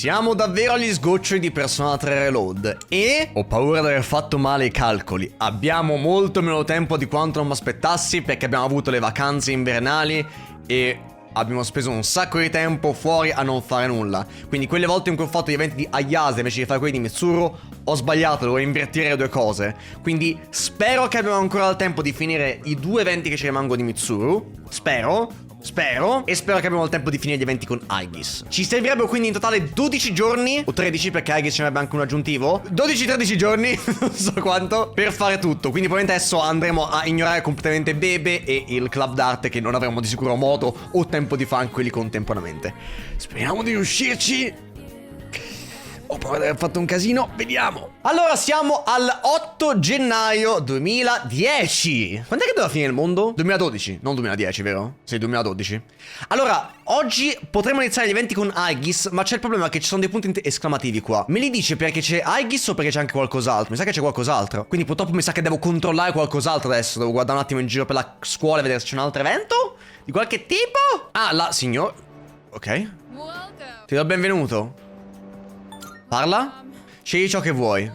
Siamo davvero agli sgoccioli di Persona 3 Reload e ho paura di aver fatto male i calcoli. Abbiamo molto meno tempo di quanto non mi aspettassi perché abbiamo avuto le vacanze invernali e abbiamo speso un sacco di tempo fuori a non fare nulla. Quindi quelle volte in cui ho fatto gli eventi di Ayase invece di fare quelli di Mitsuru ho sbagliato, dovevo invertire le due cose. Quindi spero che abbiamo ancora il tempo di finire i due eventi che ci rimangono di Mitsuru. Spero. E spero che abbiamo il tempo di finire gli eventi con Aegis. Ci servirebbero quindi in totale 12 giorni o 13 perché Aegis ce ne avrebbe anche un aggiuntivo. 12-13 giorni, non so quanto, per fare tutto. Quindi probabilmente adesso andremo a ignorare completamente Bebe e il club d'arte, che non avremo di sicuro modo o tempo di fare anche quelli contemporaneamente. Speriamo di riuscirci. Ho paura di aver fatto un casino, vediamo. Allora siamo al 8 gennaio 2010. Quando è che doveva finire il mondo? 2012, non 2010, vero? Sì, 2012. Allora, oggi potremo iniziare gli eventi con Aegis, ma c'è il problema che ci sono dei punti esclamativi qua. Me li dice perché c'è Aegis o perché c'è anche qualcos'altro? Mi sa che c'è qualcos'altro. Quindi purtroppo mi sa che devo controllare qualcos'altro adesso. Devo guardare un attimo in giro per la scuola e vedere se c'è un altro evento di qualche tipo. Ah, là, signor. Ok. Ti do il benvenuto. Parla? Scegli ciò che vuoi.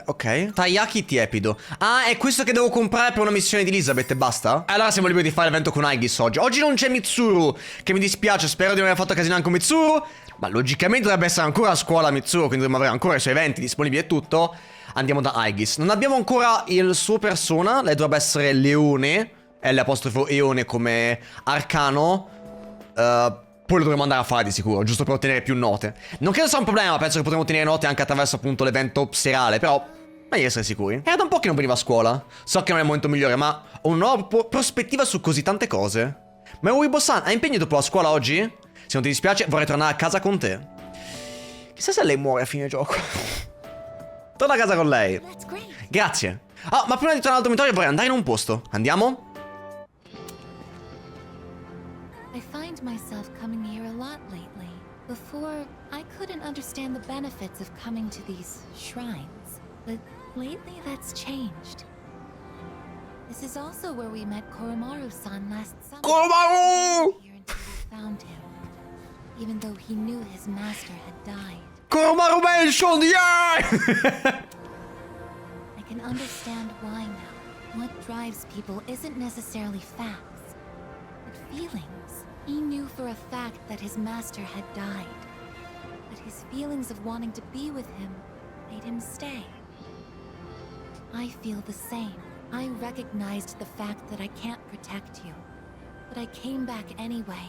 Ok. Taiyaki tiepido. Ah, è questo che devo comprare per una missione di Elizabeth e basta? Allora siamo liberi di fare l'evento con Aegis oggi. Oggi non c'è Mitsuru, che mi dispiace, spero di non aver fatto casino anche con Mitsuru. Ma logicamente dovrebbe essere ancora a scuola Mitsuru, quindi dovremmo avere ancora i suoi eventi disponibili e tutto. Andiamo da Aegis. Non abbiamo ancora il suo persona. Lei dovrebbe essere Leone. L'_Eone come arcano. Poi lo dovremo andare a fare di sicuro, giusto per ottenere più note. Non credo sia un problema, penso che potremo ottenere note anche attraverso appunto l'evento serale, però meglio essere sicuri. Era da un po' che non veniva a scuola. So che non è il momento migliore, ma ho una nuova prospettiva su così tante cose. Ma Weibo-san, hai impegno dopo la scuola oggi? Se non ti dispiace, vorrei tornare a casa con te. Chissà se lei muore a fine gioco. Torna a casa con lei. Grazie. Ah, ma prima di tornare al dormitorio vorrei andare in un posto. Andiamo? I find myself coming here a lot lately. Before, I couldn't understand the benefits of coming to these shrines, but lately that's changed. This is also where we met Koromaru-san last summer. Koromaru! Here until we found him, even though he knew his master had died. Koromaru Mansion, yeah! I can understand why now. What drives people isn't necessarily facts, but feelings. He knew for a fact that his master had died, but his feelings of wanting to be with him made him stay. I feel the same. I recognized the fact that I can't protect you, but I came back anyway.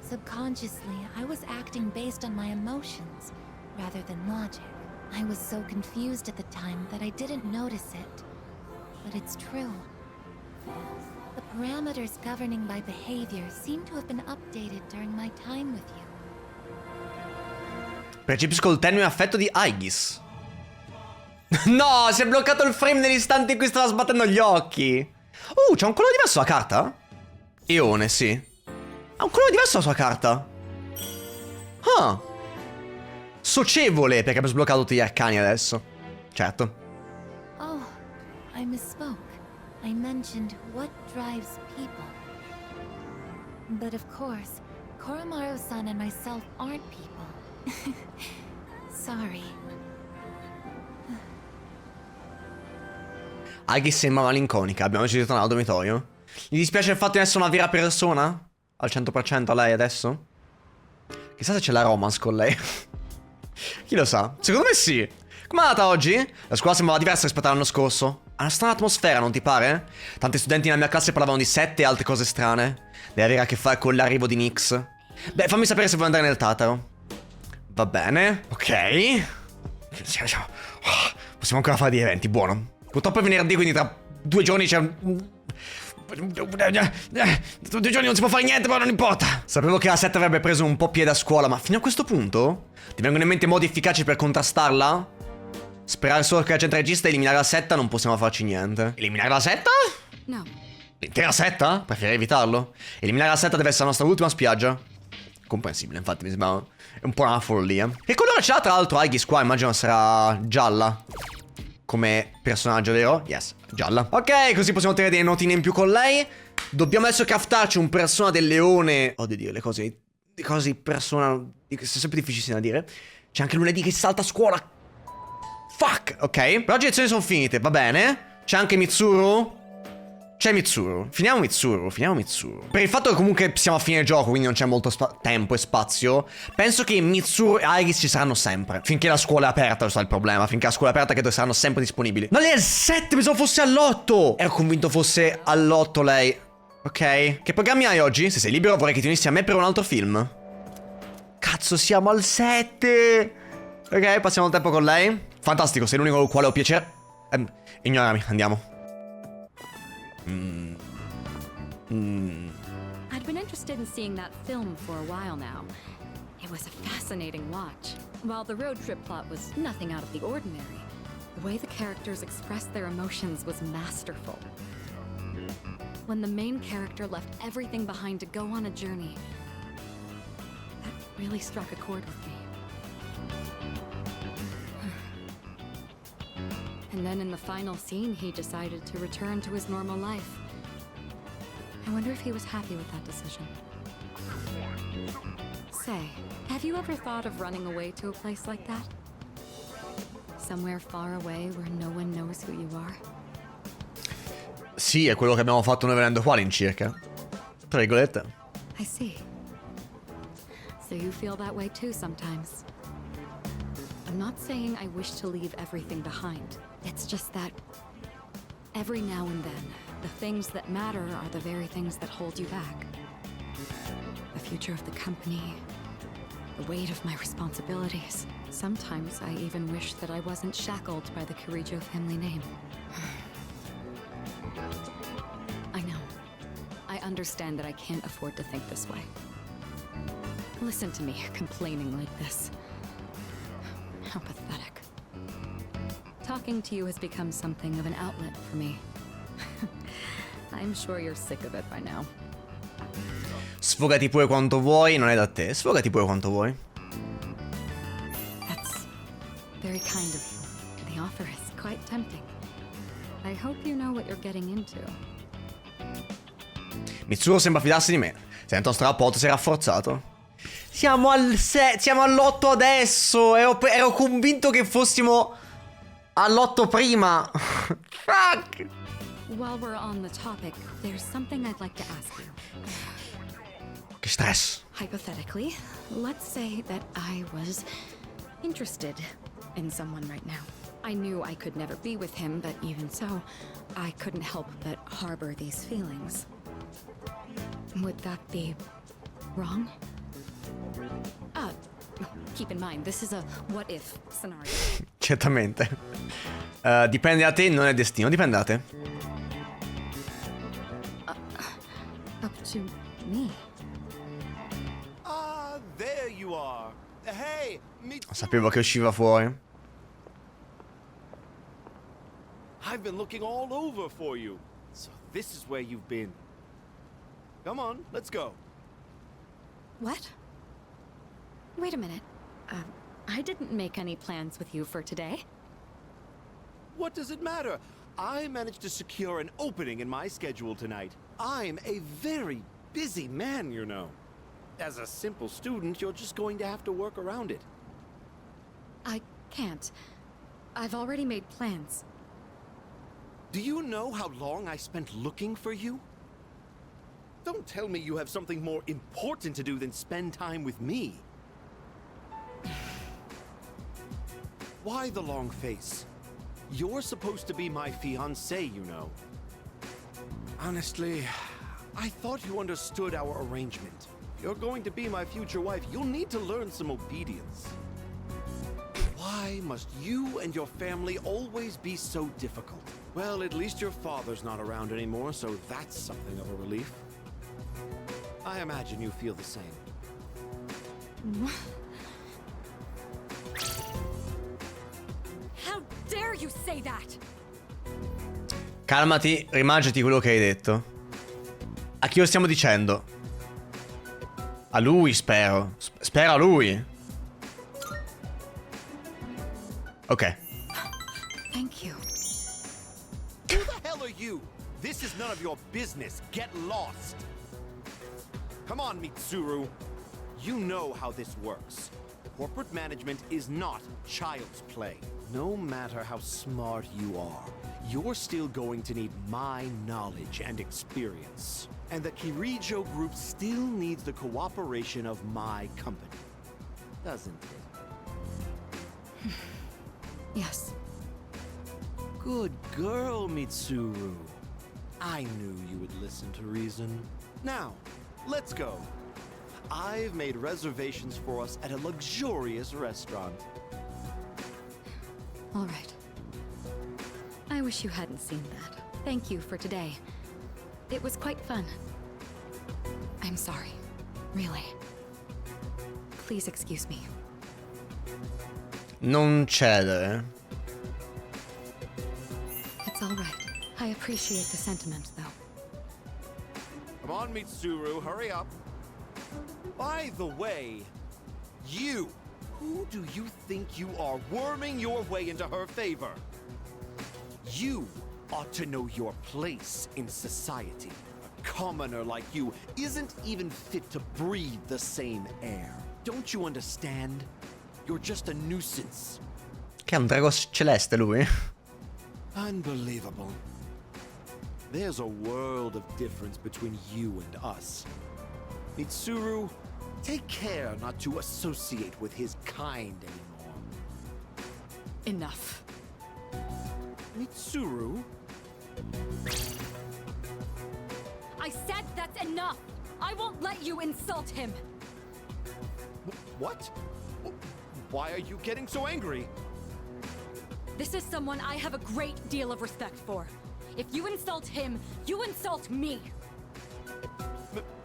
Subconsciously, I was acting based on my emotions rather than logic. I was so confused at the time that I didn't notice it, but it's true. The parameters governing my behavior seem to have been updated during my time with you. Percepisco il tenue affetto di Aegis. No, si è bloccato il frame nell'istante in cui stava sbattendo gli occhi. C'è un colore diverso la carta? Eone, sì. Ha un colore diverso la sua carta. Ah. Socievole, perché abbiamo sbloccato tutti gli arcani adesso. Certo. Oh, I misspoke. I mentioned what drives people. But of course, Koromaru-san and myself aren't people. Sorry. Aegis sembra malinconica, abbiamo deciso di tornare al dormitorio. Gli dispiace il fatto di essere una vera persona? Al 100% a lei adesso? Chissà se c'è la romance con lei. Chi lo sa? Secondo me sì. Com'è andata oggi? La scuola sembrava diversa rispetto all'anno scorso. Ha una strana atmosfera, non ti pare? Tanti studenti nella mia classe parlavano di sette e altre cose strane. Deve avere a che fare con l'arrivo di Nyx. Beh, fammi sapere se vuoi andare nel Tataro. Va bene, ok. Possiamo ancora fare degli eventi, buono. Purtroppo è venerdì, quindi tra 2 giorni c'è un... 2 giorni non si può fare niente, ma non importa. Sapevo che la setta avrebbe preso un po' piede a scuola, ma fino a questo punto? Ti vengono in mente modi efficaci per contrastarla? Sperare solo che la gente regista e eliminare la setta non possiamo farci niente. Eliminare la setta? No. L'intera setta? Preferirei evitarlo. Eliminare la setta deve essere la nostra ultima spiaggia. Comprensibile, infatti mi sembra un po' una follia. Che colore c'ha tra l'altro Aegis qua? Immagino sarà gialla. Come personaggio, vero? Yes, gialla. Ok, così possiamo ottenere delle notine in più con lei. Dobbiamo adesso craftarci un persona del leone. Oddio, le cose di cose di persona, sono sempre difficilissime da dire. C'è anche lunedì che salta a scuola. Fuck, ok. Però oggi le lezioni sono finite, va bene. C'è anche Mitsuru. C'è Mitsuru. Finiamo Mitsuru. Per il fatto che comunque siamo a fine gioco, quindi non c'è molto tempo e spazio, penso che Mitsuru e Iris ci saranno sempre. Finché la scuola è aperta, questo è il problema. Finché la scuola è aperta credo che saranno sempre disponibili. Ma lei è al 7, pensavo fosse all'8. Ero convinto fosse all'8 lei. Ok. Che programmi hai oggi? Se sei libero vorrei che ti unissi a me per un altro film. Cazzo, siamo al 7. Ok, passiamo il tempo con lei. Fantastico, sei l'unico con il quale ho piacere. Ignorami, andiamo. I'd been interested in seeing that film for a while now. It was a fascinating watch. While the road trip plot was nothing out of the ordinary, the way the characters expressed their emotions was masterful. When the main character left everything behind to go on a journey, that really struck a chord with me. And then in the final scene, he decided to return to his normal life. I wonder if he was happy with that decision. Say, have you ever thought of running away to a place like that? Somewhere far away where no one knows who you are? Sì, è quello che abbiamo fatto noi venendo qua all'incirca. Tra virgolette. I see. So you feel that way too sometimes. I'm not saying I wish to leave everything behind. It's just that every now and then, the things that matter are the very things that hold you back. The future of the company, the weight of my responsibilities. Sometimes I even wish that I wasn't shackled by the Kirijo family name. I know. I understand that I can't afford to think this way. Listen to me complaining like this. How pathetic. Talking to you has become something of an outlet for me. I'm sure you're sick of it by now. Sfogati pure quanto vuoi, non è da te. Sfogati pure quanto vuoi. That's very kind of you. The offer is quite tempting. I hope you know what you're getting into. Mitsuru sembra fidarsi di me. Sento, il nostro rapporto si è rafforzato. Siamo all'8 adesso. Ero convinto che fossimo all'8 prima. Fuck. While we're on the topic, there's something I'd like to ask you. Che stress. Hypothetically, let's say that I was interested in someone right now. I knew I could never be with him, but even so, I couldn't help but harbor these feelings. Would that be wrong? Keep in mind, this is a what-if scenario. Certamente. Dipende da te, non è destino. Dipende da te. Up to me. Ah, there you are. Hey, Sapevo che usciva fuori. I've been looking all over for you. So this is where you've been. Come on, let's go. What? Wait a minute. I didn't make any plans with you for today. What does it matter? I managed to secure an opening in my schedule tonight. I'm a very busy man, you know. As a simple student, you're just going to have to work around it. I can't. I've already made plans. Do you know how long I spent looking for you? Don't tell me you have something more important to do than spend time with me. Why the long face? You're supposed to be my fiancé, you know. Honestly, I thought you understood our arrangement. You're going to be my future wife. You'll need to learn some obedience. Why must you and your family always be so difficult? Well, at least your father's not around anymore, so that's something of a relief. I imagine you feel the same. How dare you say that? Calmati, rimangiati quello che hai detto. A chi lo stiamo dicendo? A lui, spero. Spero a lui. Ok. Thank you. Who the hell are you? This is none of your business. Get lost. Come on, Mitsuru. You know how this works. Corporate management is not child's play. No matter how smart you are, you're still going to need my knowledge and experience. And the Kirijo Group still needs the cooperation of my company. Doesn't it? Yes. Good girl, Mitsuru. I knew you would listen to reason. Now, let's go. I've made reservations for us at a luxurious restaurant. All right. I wish you hadn't seen that. Thank you for today. It was quite fun. I'm sorry. Really. Please excuse me. Non cedere. It's all right. I appreciate the sentiment, though. Come on, Mitsuru, hurry up. By the way, you, who do you think you are, worming your way into her favor? You ought to know your place in society. A commoner like you isn't even fit to breathe the same air. Don't you understand? You're just a nuisance. Che è un drago celeste lui? Unbelievable. There's a world of difference between you and us. Mitsuru, take care not to associate with his kind anymore. Enough. Mitsuru? I said that's enough! I won't let you insult him! What? Why are you getting so angry? This is someone I have a great deal of respect for. If you insult him, you insult me!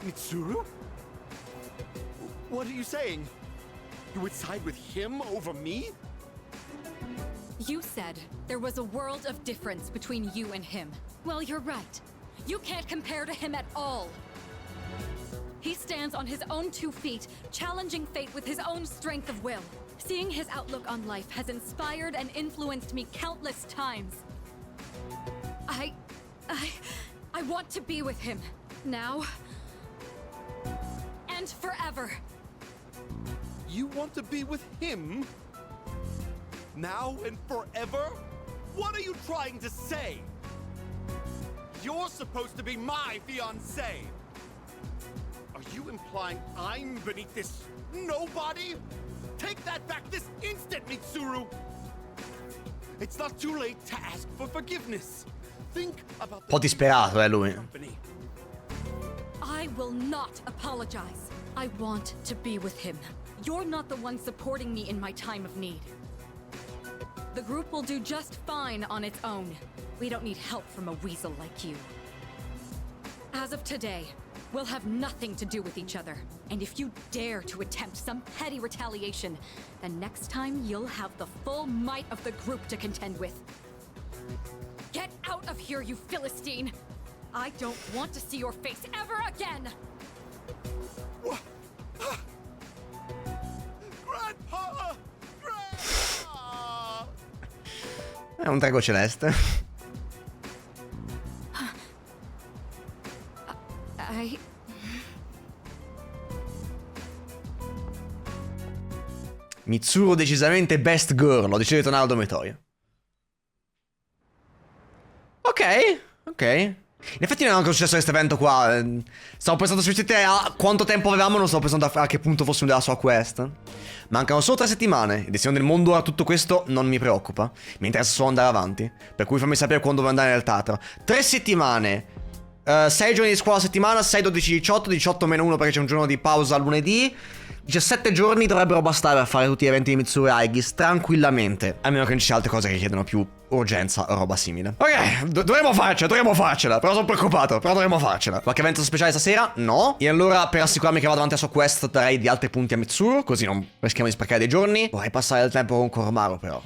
Mitsuru? What are you saying? You would side with him over me? You said there was a world of difference between you and him. Well, you're right. You can't compare to him at all. He stands on his own 2 feet, challenging fate with his own strength of will. Seeing his outlook on life has inspired and influenced me countless times. I want to be with him. Now. And forever. You want to be with him? Now and forever? What are you trying to say? You're supposed to be my fiancé. Are you implying I'm beneath this nobody? Take that back this instant, Mitsuru! It's not too late to ask for forgiveness. Think about Un po' disperato, lui. company. I will not apologize. I want to be with him. You're not the one supporting me in my time of need. The group will do just fine on its own. We don't need help from a weasel like you. As of today, we'll have nothing to do with each other. And if you dare to attempt some petty retaliation, then next time you'll have the full might of the group to contend with. Get out of here, you Philistine! I don't want to see your face ever again! Grandpa! Grandpa! È un drago celeste. Mitsuru decisamente best girl, ho deciso di tornare al dormitorio. Ok. In effetti non è anche successo questo evento qua. Stavo pensando semplicemente a quanto tempo avevamo, non stavo pensando a che punto fossimo della sua quest. Mancano solo 3 settimane. Il destino del mondo ora tutto questo non mi preoccupa. Mi interessa solo andare avanti. Per cui fammi sapere quando devo andare nel teatro. 3 settimane. 6 giorni di scuola a settimana, 6, 12, 18, 18 meno 1 perché c'è un giorno di pausa lunedì. 17 giorni dovrebbero bastare per fare tutti gli eventi di Mitsuru e Aigis tranquillamente. A meno che non ci siano altre cose che chiedono più urgenza o roba simile. Ok, dovremmo farcela. Però sono preoccupato, però dovremmo farcela. Qualche evento speciale stasera? No. E allora, per assicurarmi che vado avanti alla sua quest, darei di altri punti a Mitsuru, così non rischiamo di sprecare dei giorni. Vorrei passare del tempo con Koromaru, però.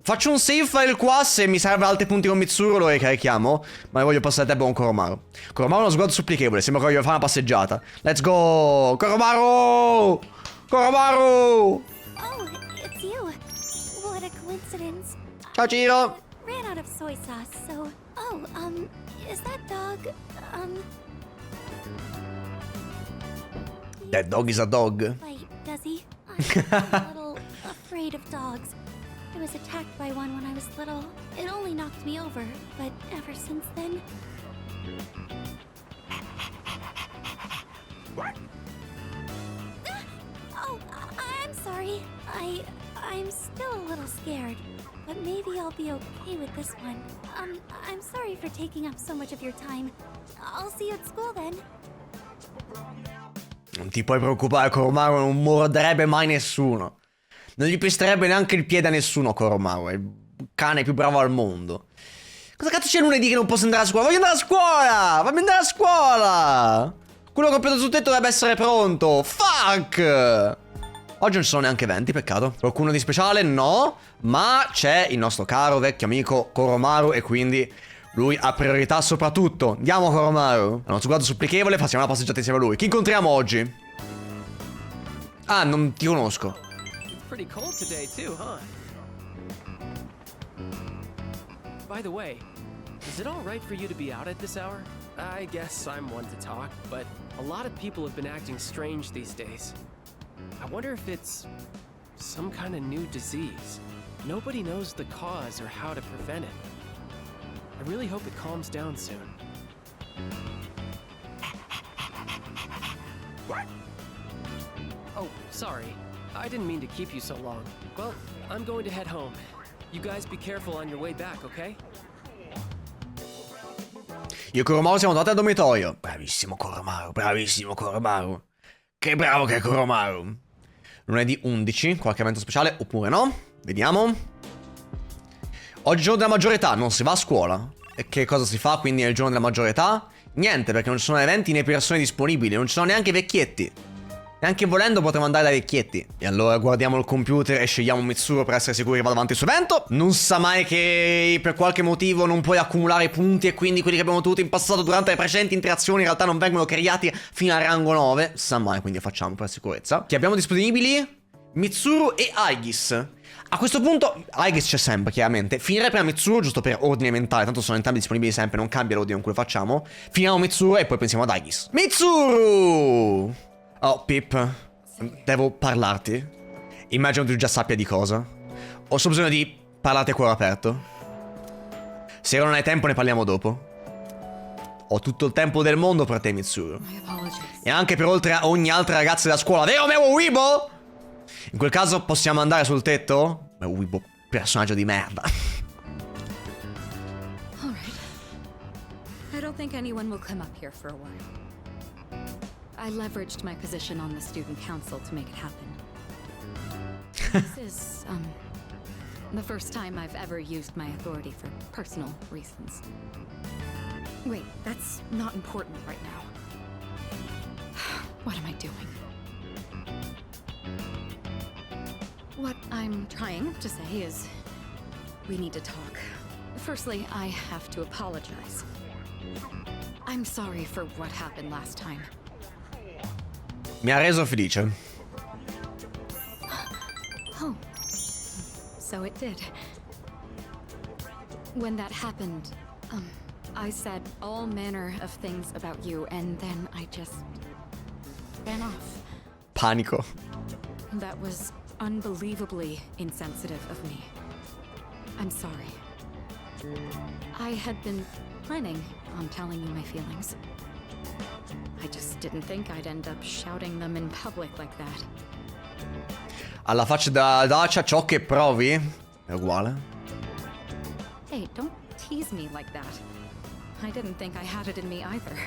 Faccio un save file qua. Se mi serve altri punti con Mitsuru lo ricarichiamo. Ma voglio passare tempo con Koromaru. Koromaru ha uno sguardo supplichevole. Sembra che voglio fare una passeggiata. Let's go Koromaru. Oh, it's you. What a coincidence. Ciao Ciro. ran out of soy sauce, so... Oh, is that dog, That dog is a dog. Fight, does he? I'm a little afraid of dogs. I was attacked by one when I was little. It only knocked me over, but ever since then... Oh, I'm sorry. I'm still a little scared, but maybe I'll be okay with this one. I'm sorry for taking up so much of your time. I'll see you at school then. Non ti puoi preoccupare, Koromaru non morderebbe mai nessuno. Non gli pesterebbe neanche il piede a nessuno, Koromaru. È il cane più bravo al mondo. Cosa cazzo c'è lunedì che non posso andare a scuola? Voglio andare a scuola! Fammi andare a scuola! Quello che ho preso sul tetto deve essere pronto. Fuck! Oggi non ci sono neanche eventi, peccato. Qualcuno di speciale? No. Ma c'è il nostro caro vecchio amico Koromaru e quindi lui ha priorità soprattutto. Andiamo, Koromaru. È uno sguardo supplichevole, facciamo una passeggiata insieme a lui. Chi incontriamo oggi? Ah, non ti conosco. It's pretty cold today too, huh? By the way, is it all right for you to be out at this hour? I guess I'm one to talk, but a lot of people have been acting strange these days. I wonder if it's some kind of new disease. Nobody knows the cause or how to prevent it. I really hope it calms down soon. Oh, sorry. I didn't mean to keep you so long. Well, I'm going to head home. You guys be careful on your way back, okay? Io e Koromaru siamo andati al dormitorio. Bravissimo Koromaru, bravissimo Koromaru. Che bravo che è Koromaru. Lunedì 11, qualche evento speciale oppure no? Vediamo. Oggi è il giorno della maggiore età, non si va a scuola. E che cosa si fa quindi nel giorno della maggiore età? Niente, perché non ci sono eventi né persone disponibili, non ci sono neanche vecchietti. Neanche volendo potremmo andare dai vecchietti. E allora guardiamo il computer e scegliamo Mitsuru per essere sicuri che vada avanti il suo evento. Non sa mai che per qualche motivo non puoi accumulare punti e quindi quelli che abbiamo ottenuto in passato durante le precedenti interazioni in realtà non vengono creati fino al rango 9. Sa mai, quindi facciamo per sicurezza. Che abbiamo disponibili? Mitsuru e Aigis. A questo punto Aigis c'è sempre, chiaramente. Finirei prima Mitsuru, giusto per ordine mentale. Tanto sono entrambi disponibili sempre, non cambia l'ordine in cui lo facciamo. Finiamo Mitsuru e poi pensiamo ad Aigis. Mitsuru! Oh, Pip, devo parlarti. Immagino tu già sappia di cosa. Ho solo bisogno di parlarti a cuore aperto. Se non hai tempo ne parliamo dopo. Ho tutto il tempo del mondo per te, Mitsuru. E anche per oltre a ogni altra ragazza della scuola. Vero, Mewo Weibo? In quel caso possiamo andare sul tetto? Mewo Weibo, personaggio di merda. All right. I don't think anyone will come up here for a while. I leveraged my position on the student council to make it happen. This is, the first time I've ever used my authority for personal reasons. Wait, that's not important right now. What am I doing? What I'm trying to say is, we need to talk. Firstly, I have to apologize. I'm sorry for what happened last time. Mi ha reso felice. Oh, so it did. When that happened, I said all manner of things about you, and then I just ran off. Panico. That was unbelievably insensitive of me. I'm sorry. I had been planning on telling you my feelings. I just didn't think I'd end up shouting them in public like that. Alla faccia da Dacia, ciò che provi è uguale. Hey, don't tease me like that. I didn't think I had it in me either.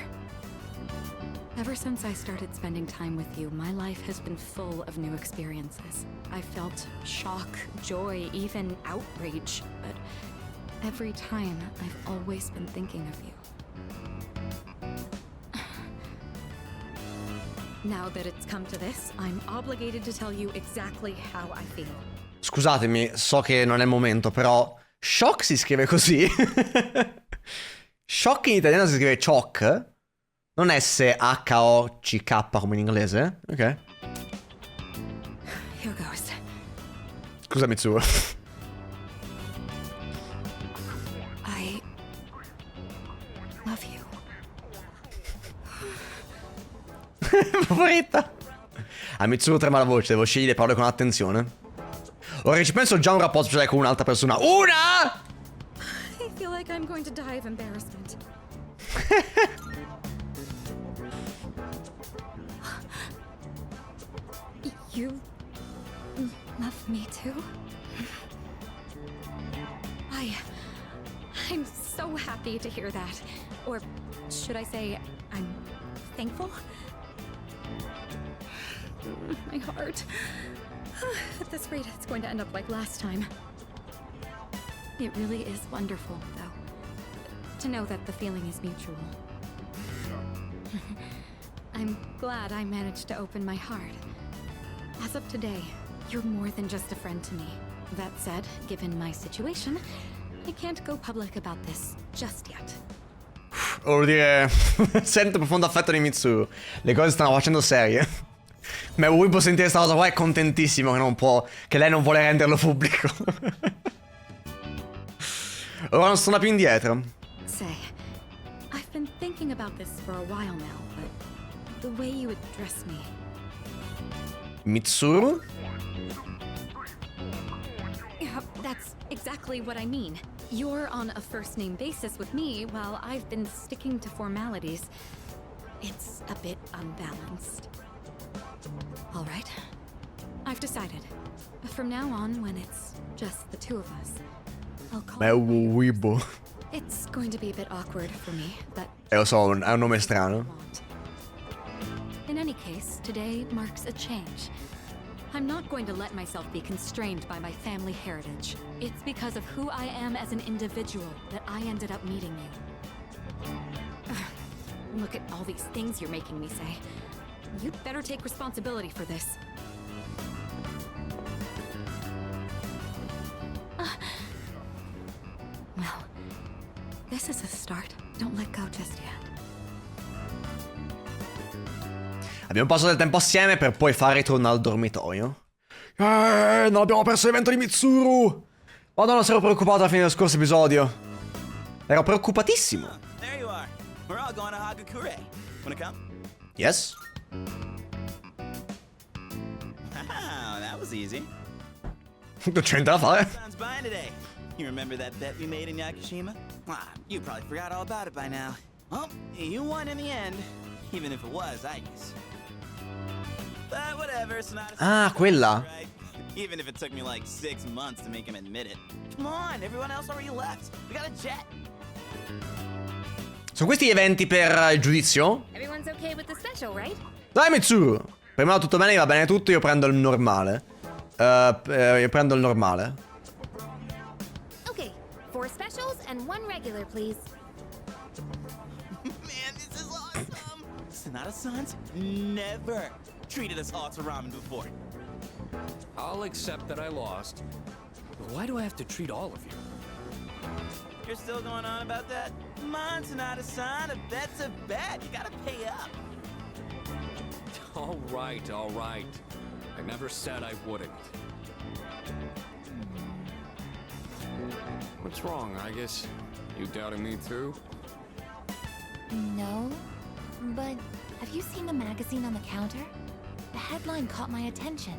Ever since I started spending time with you, my life has been full of new experiences. I felt shock, joy, even outrage, but every time I've always been thinking of you. Now that it's come to this, I'm obligated to tell you exactly how I feel. Scusatemi, so che non è il momento, però shock si scrive così. Shock in italiano si scrive choc. Non S-H-O-C-K come in inglese. Ok. Here goes. Scusa Mitsuru. favorita. A Mitsuru trema la voce, devo scegliere le parole con attenzione. Ora che ci penso, ho già un rapporto speciale con un'altra persona. Una! I feel like I'm going to die of embarrassment. You love me too? I'm so happy to hear that. Or should I say, I'm thankful? My heart. At this rate, it's going to end up like last time. It really is wonderful, though, to know that the feeling is mutual. I'm glad I managed to open my heart. As of today, you're more than just a friend to me. That said, given my situation, I can't go public about this just yet. Vuol dire... Sento profondo affetto di Mitsuru. Le cose stanno facendo serie. Ma Ubi può sentire questa cosa qua, è contentissimo che non può... Che lei non vuole renderlo pubblico. Ora non torna più indietro. Say, I've been thinking about this for a while now, but the way you address me... Mitsuru? Yeah, that's exactly what I mean. You're on a first-name basis with me, while I've been sticking to formalities. It's a bit unbalanced. All right. I've decided. From now on, when it's just the two of us, I'll call Ma è Weibo. It's going to be a bit awkward for me, but Lo so, è un nome strano. want. In any case, today marks a change. I'm not going to let myself be constrained by my family heritage. It's because of who I am as an individual that I ended up meeting you. Look at all these things you're making me say. You'd better take responsibility for this. Well, this is a start. Don't let go just yet. Abbiamo passato del tempo assieme per poi fare ritorno al dormitorio. Non abbiamo perso l'evento di Mitsuru! Madonna, ero preoccupato alla fine dello scorso episodio. Ero preoccupatissimo. There you are. We're all going to Hagakure. Wanna come? Yes? Wow, that was easy. Non c'è niente da fare. Sun's buying today. You remember that bet we made in Yakushima? Ah, you probably forgot all about it by now. Well, you won in the end, even if it was ice. But whatever, it's not a Ah, quella. right? Even if it took me like 6 months to make him admit it. Come on, everyone else already left. We got a jet. Sono questi gli eventi per il giudizio? Everyone's okay with the special, right? Dai Mitsuru! Prima tutto bene, va bene tutto, io prendo il normale. Io prendo il normale. Okay, 4 specials and 1 regular, please. Man, this is awesome. Sonata-san's never treated us all to ramen before. I'll accept that I lost. But why do I have to treat all of you? You're still going on about that? Come on, Sonata-san, a bet's a bet. You gotta pay up. All right, all right. I never said I wouldn't. What's wrong, Aigis? You doubting me too? No, but have you seen the magazine on the counter? The headline caught my attention.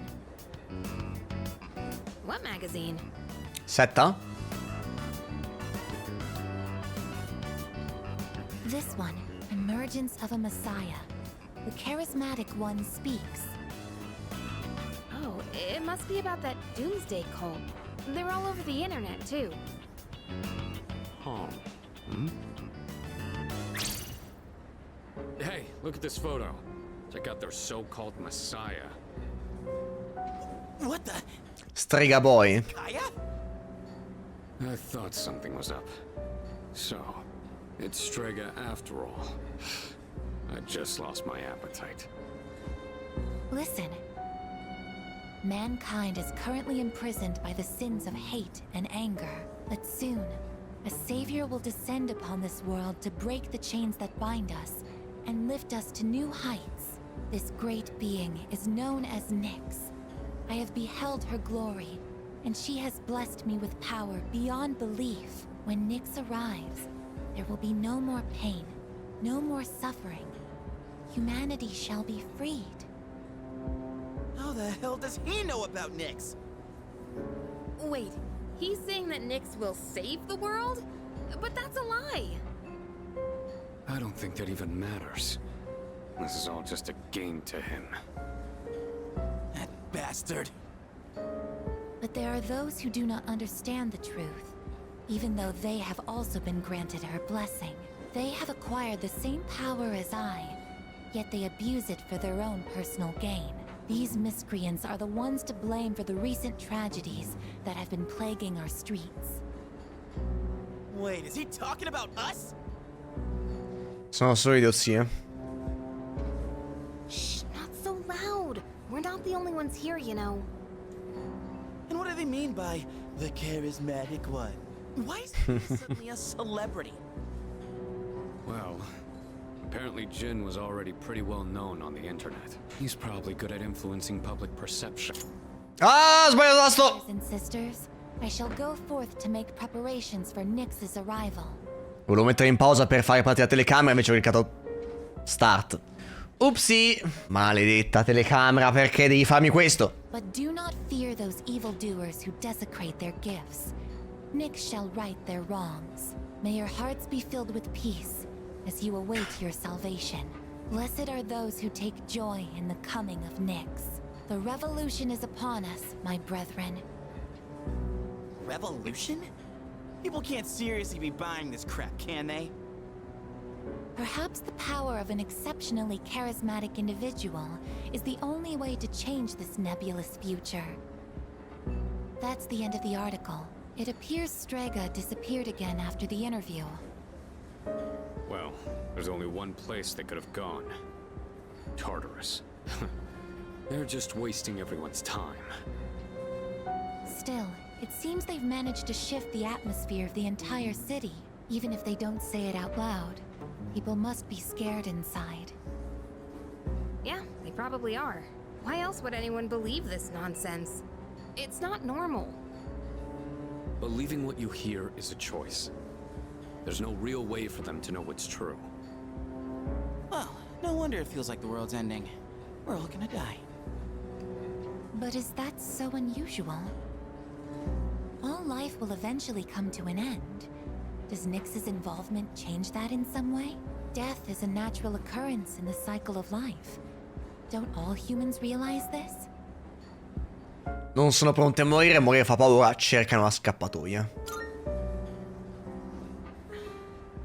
What magazine? Setta? This one, Emergence of a Messiah. The charismatic one speaks. Oh, it must be about that doomsday cult. They're all over the internet, too. Huh. Hmm? Hey, look at this photo. Check out their so-called messiah. What the? Strega boy. Kaya? I thought something was up. So, it's Strega after all. I just lost my appetite. Listen. Mankind is currently imprisoned by the sins of hate and anger. But soon, a savior will descend upon this world to break the chains that bind us and lift us to new heights. This great being is known as Nyx. I have beheld her glory, and she has blessed me with power beyond belief. When Nyx arrives, there will be no more pain, no more suffering. humanity shall be freed. How the hell does he know about Nyx? Wait, he's saying that Nyx will save the world? But that's a lie. I don't think that even matters. This is all just a game to him. That bastard. But there are those who do not understand the truth, even though they have also been granted her blessing. They have acquired the same power as I, yet they abuse it for their own personal gain. These miscreants are the ones to blame for the recent tragedies that have been plaguing our streets. Wait, is he talking about us? Sono solo idiozie. Shh, not so loud. We're not the only ones here, you know. And what do they mean by the charismatic one? Why is he suddenly a celebrity? Well, apparently Jin was already pretty well known on the internet. He's probably good at influencing public perception. Ah, sbaglio tasto! Brothers and sisters, I shall go forth to make preparations for Nyx's arrival. Volevo mettere in pausa per fare partire la telecamera, invece ho cliccato start. Upsi! Maledetta telecamera, perché devi farmi questo? But do not fear those evildoers who desecrate their gifts. Nyx shall right their wrongs. May your hearts be filled with peace as you await your salvation. Blessed are those who take joy in the coming of Nyx. The revolution is upon us, my brethren. Revolution? People can't seriously be buying this crap, can they? Perhaps the power of an exceptionally charismatic individual is the only way to change this nebulous future. That's the end of the article. It appears Strega disappeared again after the interview. Well, there's only one place they could have gone. Tartarus. They're just wasting everyone's time. Still, it seems they've managed to shift the atmosphere of the entire city. Even if they don't say it out loud, people must be scared inside. Yeah, they probably are. Why else would anyone believe this nonsense? It's not normal. Believing what you hear is a choice. There's no real way for them to know what's true. Well, no wonder it feels like the world's ending. We're all gonna die. But is that so unusual? All life will eventually come to an end. Does Nyx's involvement change that in some way? Death is a natural occurrence in the cycle of life. Don't all humans realize this? Non sono pronti a morire fa paura, cercano la scappatoia.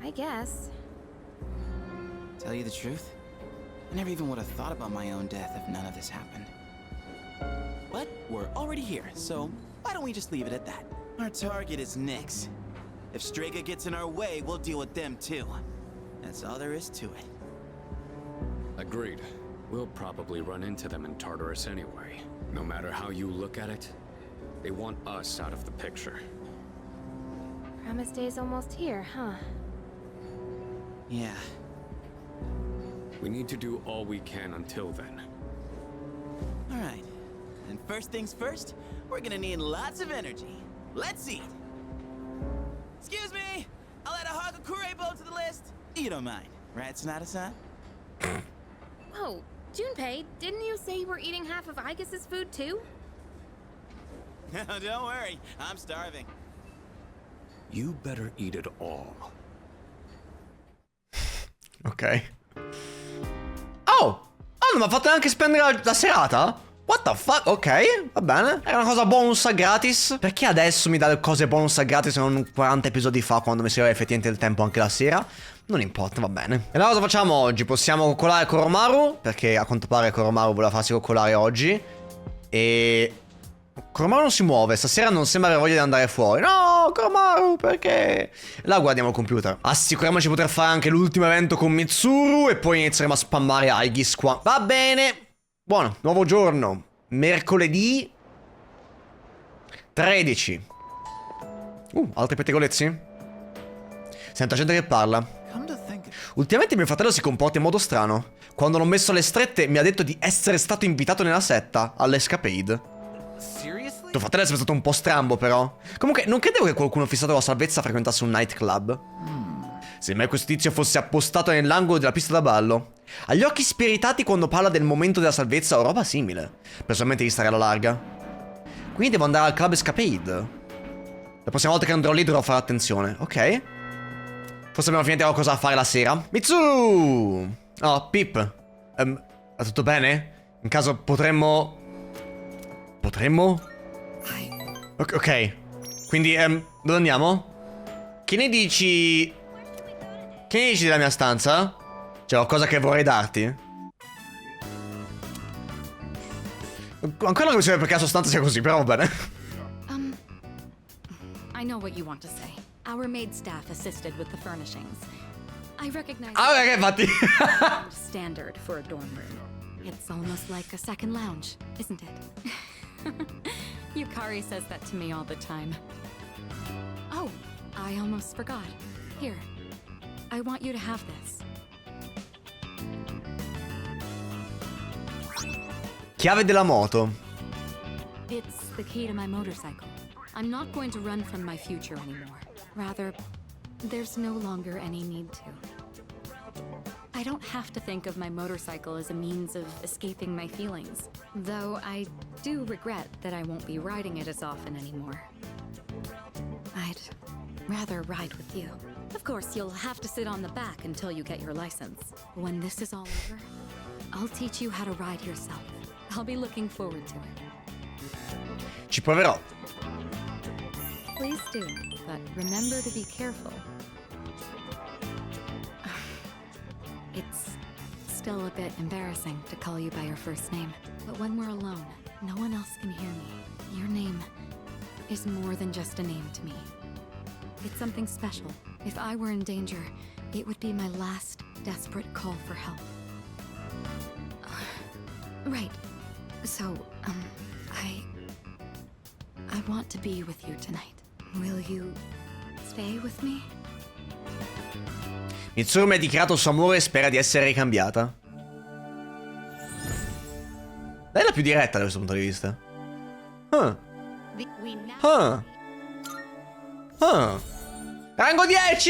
I guess. Tell you the truth? I never even would have thought about my own death if none of this happened. But we're already here, so why don't we just leave it at that? Our target is Nyx. If Strega gets in our way, we'll deal with them too. That's all there is to it. Agreed. We'll probably run into them in Tartarus anyway. No matter how you look at it, they want us out of the picture. Promise Day's almost here, huh? Yeah. We need to do all we can until then. All right. And first things first, we're gonna need lots of energy. Let's eat. Excuse me! I'll add a Hagakure bow to the list. You don't mind, right, Sonata-san? Whoa, Junpei, didn't you say you were eating half of Aigis' food too? Don't worry, I'm starving. You better eat it all. Ok. Oh! Oh, non mi ha fatto neanche spendere la serata? What the fuck? Ok, va bene. Era una cosa bonus a gratis. Perché adesso mi dà le cose bonus a gratis e non 40 episodi fa, quando mi serviva effettivamente il tempo anche la sera? Non importa, va bene. E allora cosa facciamo oggi? Possiamo coccolare Koromaru, perché a quanto pare Koromaru voleva farsi coccolare oggi. E... Koromaru non si muove, stasera non sembra avere voglia di andare fuori. No, Koromaru, perché? Là guardiamo il computer. Assicuriamoci di poter fare anche l'ultimo evento con Mitsuru e poi inizieremo a spammare Aigis qua. Va bene. Buono, nuovo giorno. Mercoledì 13. Altri pettegolezzi? Sento gente che parla. Ultimamente mio fratello si comporta in modo strano. Quando l'ho messo alle strette mi ha detto di essere stato invitato nella setta, all'Escapade. Tuo fratello è sempre stato un po' strambo, però. Comunque, non credevo che qualcuno fissato con la salvezza frequentasse un nightclub. Semmai questo tizio fosse appostato nell'angolo della pista da ballo. Ha gli occhi spiritati quando parla del momento della salvezza o roba simile. Personalmente di stare alla larga. Quindi devo andare al club Escapade. La prossima volta che andrò lì dovrò fare attenzione. Ok. Forse abbiamo finito qualcosa da fare la sera. Mitsu! Oh, Pip. Va tutto bene? In caso potremmo... Potremmo? Ok. Quindi, dove andiamo? Che ne dici... Che ne dici della mia stanza? C'è qualcosa che vorrei darti? Ancora non capisco perché la sua stanza sia così, però va bene. I know what you want to say. Our maid staff assisted with the furnishings. I recognize Ah, ok, infatti. standard for a dorm room. It's almost like a second lounge, isn't it? Yukari says that to me all the time. Oh, I almost forgot. Here, I want you to have this. Chiave della moto. It's the key to my motorcycle. I'm not going to run from my future anymore. Rather, there's no longer any need to. I don't have to think of my motorcycle as a means of escaping my feelings, though I do regret that I won't be riding it as often anymore. I'd rather ride with you. Of course, you'll have to sit on the back until you get your license. When this is all over, I'll teach you how to ride yourself. I'll be looking forward to it. Ci proverò. Please do, but remember to be careful. It's still a bit embarrassing to call you by your first name, but when we're alone, no one else can hear me. Your name is more than just a name to me. It's something special. If I were in danger, it would be my last desperate call for help. Right. So, I want to be with you tonight. Will you stay with me? Mitsuru mi ha dichiarato il suo amore e spera di essere ricambiata. Lei è la più diretta da questo punto di vista. Rango 10!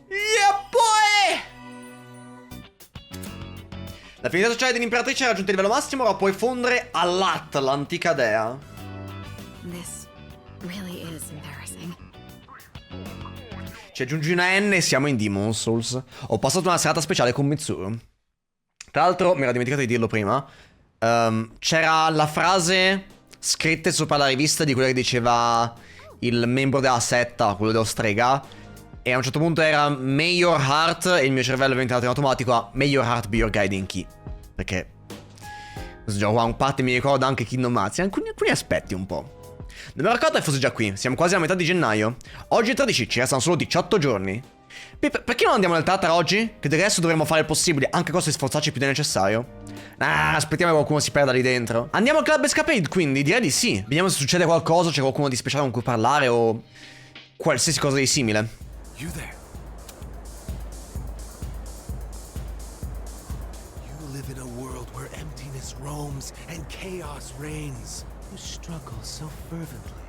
Yeah, boy! La finalità sociale dell'imperatrice ha raggiunto il livello massimo, ora puoi fondere all'At, l'antica dea. This really is embarrassing. Ci aggiungi una N e siamo in Demon Souls. Ho passato una serata speciale con Mitsuru. Tra l'altro, mi ero dimenticato di dirlo prima. C'era la frase scritta sopra la rivista di quella che diceva il membro della setta, quello dello strega. E a un certo punto era May your heart, e il mio cervello è diventato in automatico a May your heart be your guiding key. Perché questo gioco qua in parte mi ricorda anche Kingdom Hearts, alcuni aspetti un po'. Non mi ricordo che fosse già qui, siamo quasi alla metà di gennaio. Oggi è 13, ci restano solo 18 giorni. Perché non andiamo nel Tartaro oggi? Che del resto dovremmo fare il possibile, anche a costo di sforzarci più del necessario. Aspettiamo che qualcuno si perda lì dentro. Andiamo al Club Escapade, quindi direi di sì. Vediamo se succede qualcosa, c'è qualcuno di speciale con cui parlare o qualsiasi cosa di simile. You there. You live in a world where emptiness roams and chaos reigns. You struggle so fervently,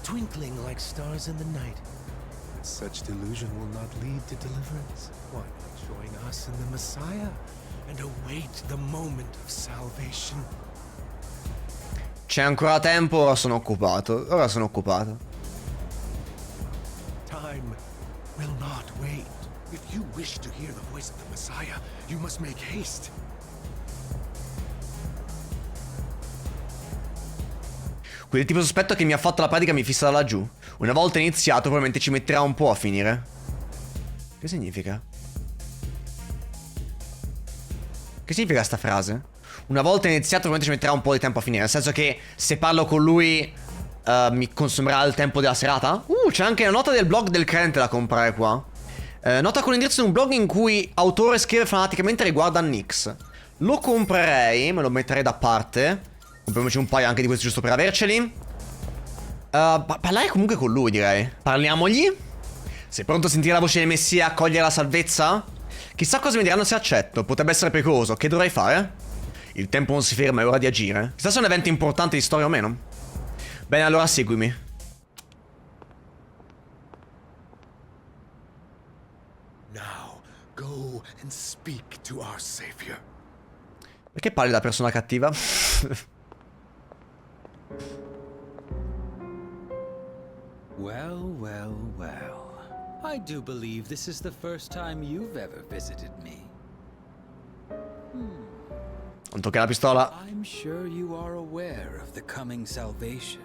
twinkling like stars in the night. Such delusion will not lead to deliverance. Why not join us in the Messiah and await the moment of salvation? C'è ancora tempo, ora sono occupato. Time will not wait. If you wish to hear the voice of the Messiah, you must make haste. Quel tipo sospetto che mi ha fatto la pratica mi fissa da laggiù. Una volta iniziato probabilmente ci metterà un po' a finire. Che significa? Che significa sta frase? Una volta iniziato probabilmente ci metterà un po' di tempo a finire. Nel senso che se parlo con lui mi consumerà il tempo della serata? C'è anche la nota del blog del cliente da comprare qua. Nota con l'indirizzo di un blog in cui autore scrive fanaticamente riguardo a Nyx. Lo comprerei, me lo metterei da parte. Compriamoci un paio anche di questi giusto per averceli. Parlare comunque con lui, direi. Parliamogli. Sei pronto a sentire la voce del Messia e accogliere la salvezza? Chissà cosa mi diranno se accetto. Potrebbe essere pericoloso. Che dovrei fare? Il tempo non si ferma, è ora di agire. Chissà se è un evento importante di storia o meno. Bene, allora seguimi. Now, go and speak to our savior. Perché parli da persona cattiva? Well, well, well. I do believe this is the first time you've ever visited me. Non tocca la pistola. I'm sure you are aware of the coming salvation.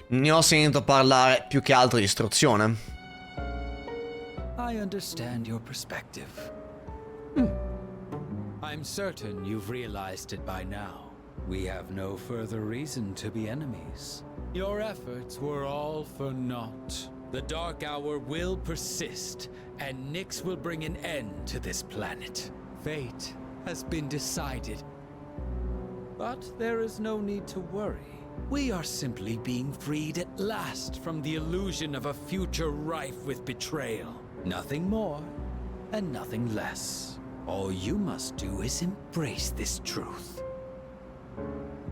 Ne ho sentito parlare più che altro di istruzione. I understand your perspective. I'm certain you've realized it by now. We have no further reason to be enemies. Your efforts were all for naught. The Dark Hour will persist, and Nyx will bring an end to this planet. Fate has been decided. But there is no need to worry. We are simply being freed at last from the illusion of a future rife with betrayal. Nothing more, and nothing less. All you must do is embrace this truth.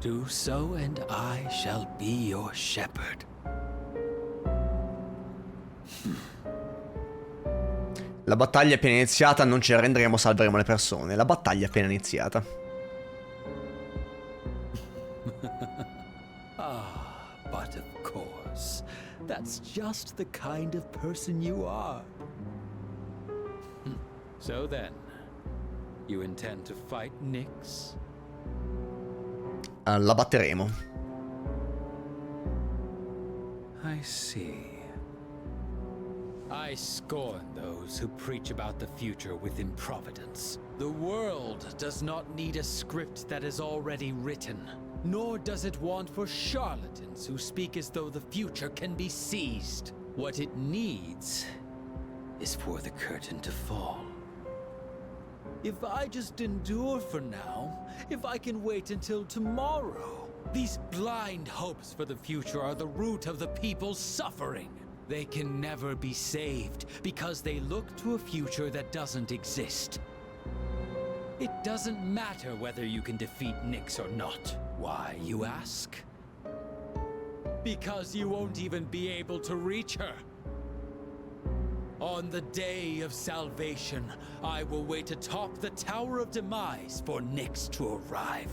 Do so, and I shall be your shepherd. La battaglia è appena iniziata, non ci arrenderemo, salveremo le persone. La battaglia è appena iniziata. But of course, that's just the kind of person you are. So then, you intend to fight Nyx? La batteremo. I see. I scorn those who preach about the future with improvidence. The world does not need a script that is already written, nor does it want for charlatans who speak as though the future can be seized. What it needs is for the curtain to fall. If I just endure for now, if I can wait until tomorrow, these blind hopes for the future are the root of the people's suffering. They can never be saved because they look to a future that doesn't exist. It doesn't matter whether you can defeat Nyx or not. Why, you ask? Because you won't even be able to reach her. On the day of salvation, I will wait atop the Tower of Demise for Nyx to arrive.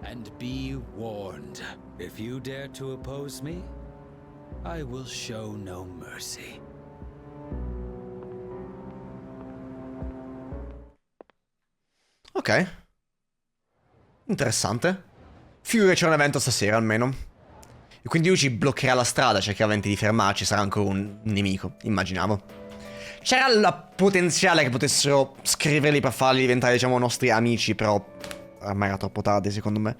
And be warned, if you dare to oppose me, I will show no mercy. Ok. Interessante. Figo che c'è un evento stasera almeno. E quindi lui ci bloccherà la strada, cercherà di fermarci, sarà ancora un nemico, immaginavo. C'era il potenziale che potessero scriverli per farli diventare, diciamo, nostri amici, però ormai era troppo tardi secondo me.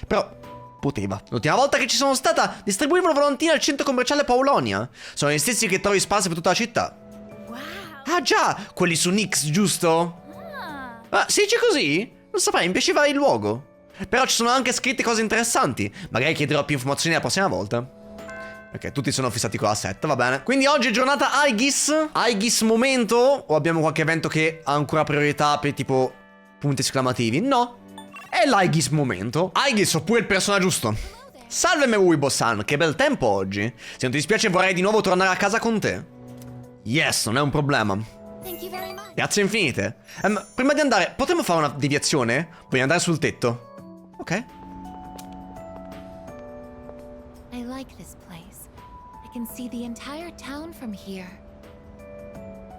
Però poteva. L'ultima volta che ci sono stata distribuivano volantini al centro commerciale Paulonia. Sono gli stessi che trovi sparsi per tutta la città. Wow. Ah già, quelli su Nyx, giusto? Ah, si dice così? Non saprei, mi piaceva il luogo. Però ci sono anche scritte cose interessanti. Magari chiederò più informazioni la prossima volta. Ok, tutti sono fissati con la set, va bene. Quindi oggi è giornata Aegis. Aegis momento? O abbiamo qualche evento che ha ancora priorità per tipo punti esclamativi? No. È l'Aegis momento. Aegis oppure il personaggio giusto. Salve Mewuibo-san, che bel tempo oggi. Se non ti dispiace vorrei di nuovo tornare a casa con te. Yes, non è un problema. Thank you very much. Grazie infinite. Prima di andare, potremmo fare una deviazione? Voglio andare sul tetto. Ok. I like this place. I can see the entire town from here.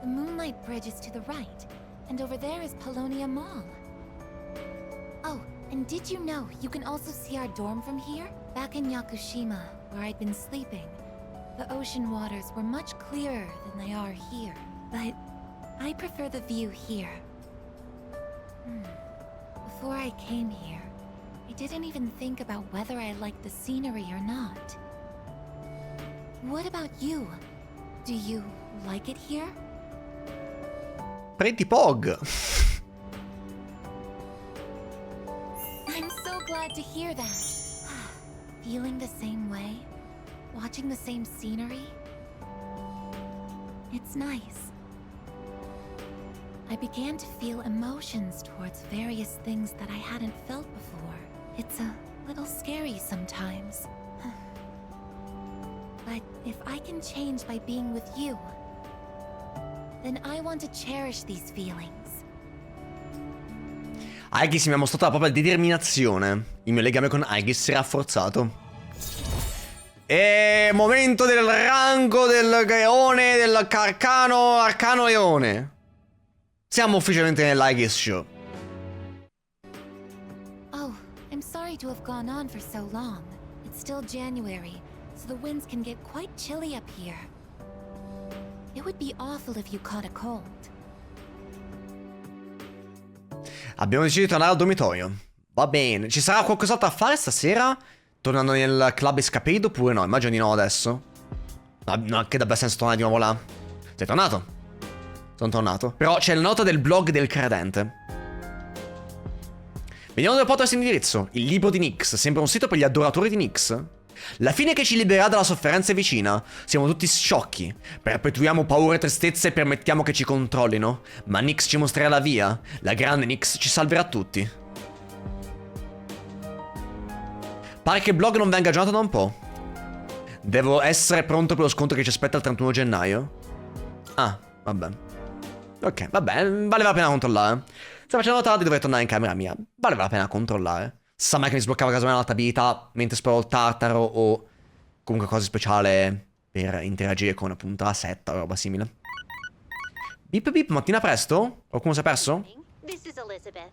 The Moonlight Bridge is to the right, and over there is Paulownia Mall. Oh, and did you know you can also see our dorm from here? Back in Yakushima, where I'd been sleeping, the ocean waters were much clearer than they are here. But I prefer the view here. Before I came here, I didn't even think about whether I liked the scenery or not. What about you? Do you like it here? Pretty Pog. I'm so glad to hear that. Feeling the same way? Watching the same scenery? It's nice. I began to feel emotions towards various things that I hadn't felt before. It's a little scary sometimes. But if I can change by being with you, then I want to cherish these feelings. Aegis mi ha mostrato la propria determinazione. Il mio legame con Aegis si è rafforzato. E momento del rango del leone, arcano leone. Siamo ufficialmente nell'Aegis Show. Oh, I'm sorry to have gone on for so long. It's still January, so the winds can get quite chilly up here. It would be awful if you caught a cold. Abbiamo deciso di tornare al dormitorio. Va bene. Ci sarà qualcos'altro da fare stasera? Tornando nel club Escapade oppure no? Immagino di no adesso. No, che dabbia senso tornare di nuovo là. Sei tornato? Sono tornato. Però c'è la nota del blog del credente. Vediamo dove porta questo indirizzo. Il libro di Nyx. Sembra un sito per gli adoratori di Nyx. La fine che ci libererà dalla sofferenza è vicina. Siamo tutti sciocchi. Perpetuiamo paure e tristezze e permettiamo che ci controllino. Ma Nyx ci mostrerà la via. La grande Nyx ci salverà tutti. Pare che il blog non venga aggiornato da un po'. Devo essere pronto per lo sconto che ci aspetta il 31 gennaio. Ah, vabbè. Ok, vabbè, valeva la pena controllare. Sta facendo tardi, dovrei tornare in camera mia. Valeva la pena controllare. Sa mai che mi sbloccava casomai un'altra abilità mentre esploro il Tartaro o comunque cosa speciale per interagire con appunto la setta o roba simile. Bip bip, mattina presto? Qualcuno si è perso? This is Elizabeth.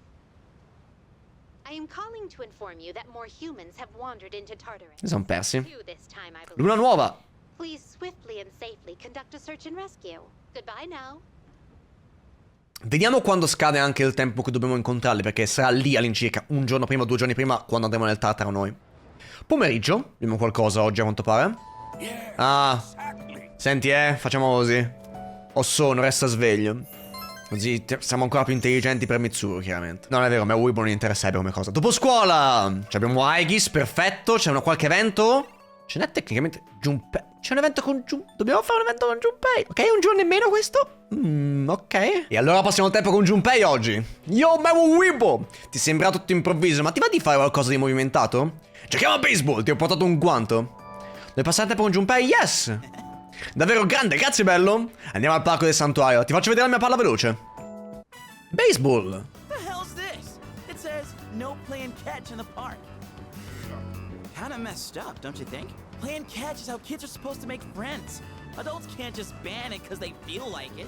I am calling to inform you that more humans have wandered into Tartarus. Si sono persi. This time, I believe. Luna nuova. Please swiftly and safely conduct a search and rescue. Goodbye now. Vediamo quando scade anche il tempo che dobbiamo incontrarli, perché sarà lì all'incirca un giorno prima o 2 giorni prima quando andremo nel Tartaro noi. Pomeriggio, abbiamo qualcosa oggi a quanto pare. Ah, senti facciamo così. Ho sonno, resta sveglio. Così siamo ancora più intelligenti per Mitsuru, chiaramente. No, non è vero, a me Weibo non interesserebbe come cosa. Dopo scuola! Abbiamo Aegis, perfetto. C'è qualche evento? Ce n'è tecnicamente Junpei. C'è un evento con Junpei. Dobbiamo fare un evento con Junpei. Ok, un giorno in meno questo? Ok. E allora passiamo il tempo con Junpei oggi. Yo, Mewo Weibo! Ti sembra tutto improvviso, ma ti va di fare qualcosa di movimentato? Giochiamo a baseball, ti ho portato un guanto. Vuoi passare il tempo con Junpei? Yes! Davvero grande, grazie bello. Andiamo al parco del santuario. Ti faccio vedere la mia palla veloce. Baseball. The hell's this? It says no playing catch in the park. Kinda messed up, don't you think? Playing catch is how kids are supposed to make friends. Adults can't just ban it because they feel like it.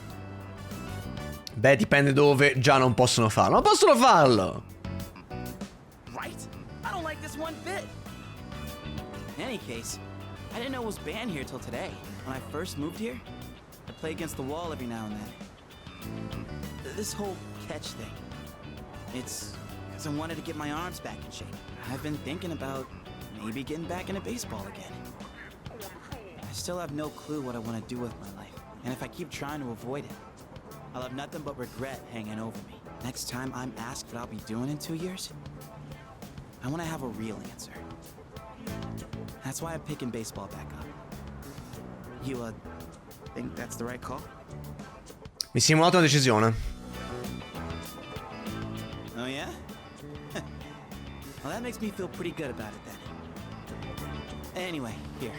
Beh, dipende dove già non possono farlo. Non possono farlo. Right? I don't like this one bit. In any case, I didn't know it was banned here till today. When I first moved here, I play against the wall every now and then. This whole catch thing, it's because I wanted to get my arms back in shape. I've been thinking about maybe getting back into baseball again. I still have no clue what I want to do with my life, and if I keep trying to avoid it, I'll have nothing but regret hanging over me. Next time I'm asked what I'll be doing in 2 years, I want to have a real answer. That's why I'm picking baseball back up. You, think that's the right call? Mi sembra un'ottima decisione. Oh, yeah? Well, that makes me feel pretty good about it then. Anyway, here.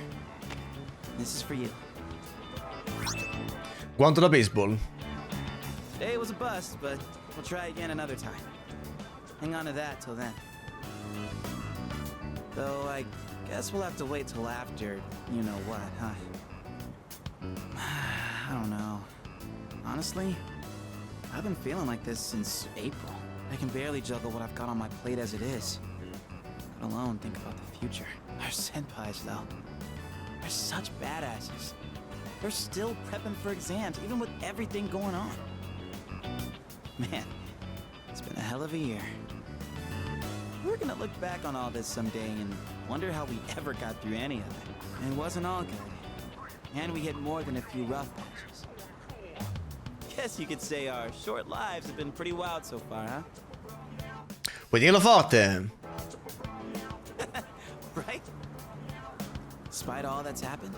This is for you. Guanto da baseball. Today was a bust, but we'll try again another time. Hang on to that till then. Though I guess we'll have to wait till after you know what, huh? I don't know. Honestly, I've been feeling like this since April. I can barely juggle what I've got on my plate as it is, let alone think about the future. Our senpais, though, they're such badasses. They're still prepping for exams, even with everything going on. Man, it's been a hell of a year. We're gonna look back on all this someday and wonder how we ever got through any of it. And it wasn't all good. And we hit more than a few rough patches. Guess you could say our short lives have been pretty wild so far, huh? Puoi dirlo forte. Right? Despite all that's happened,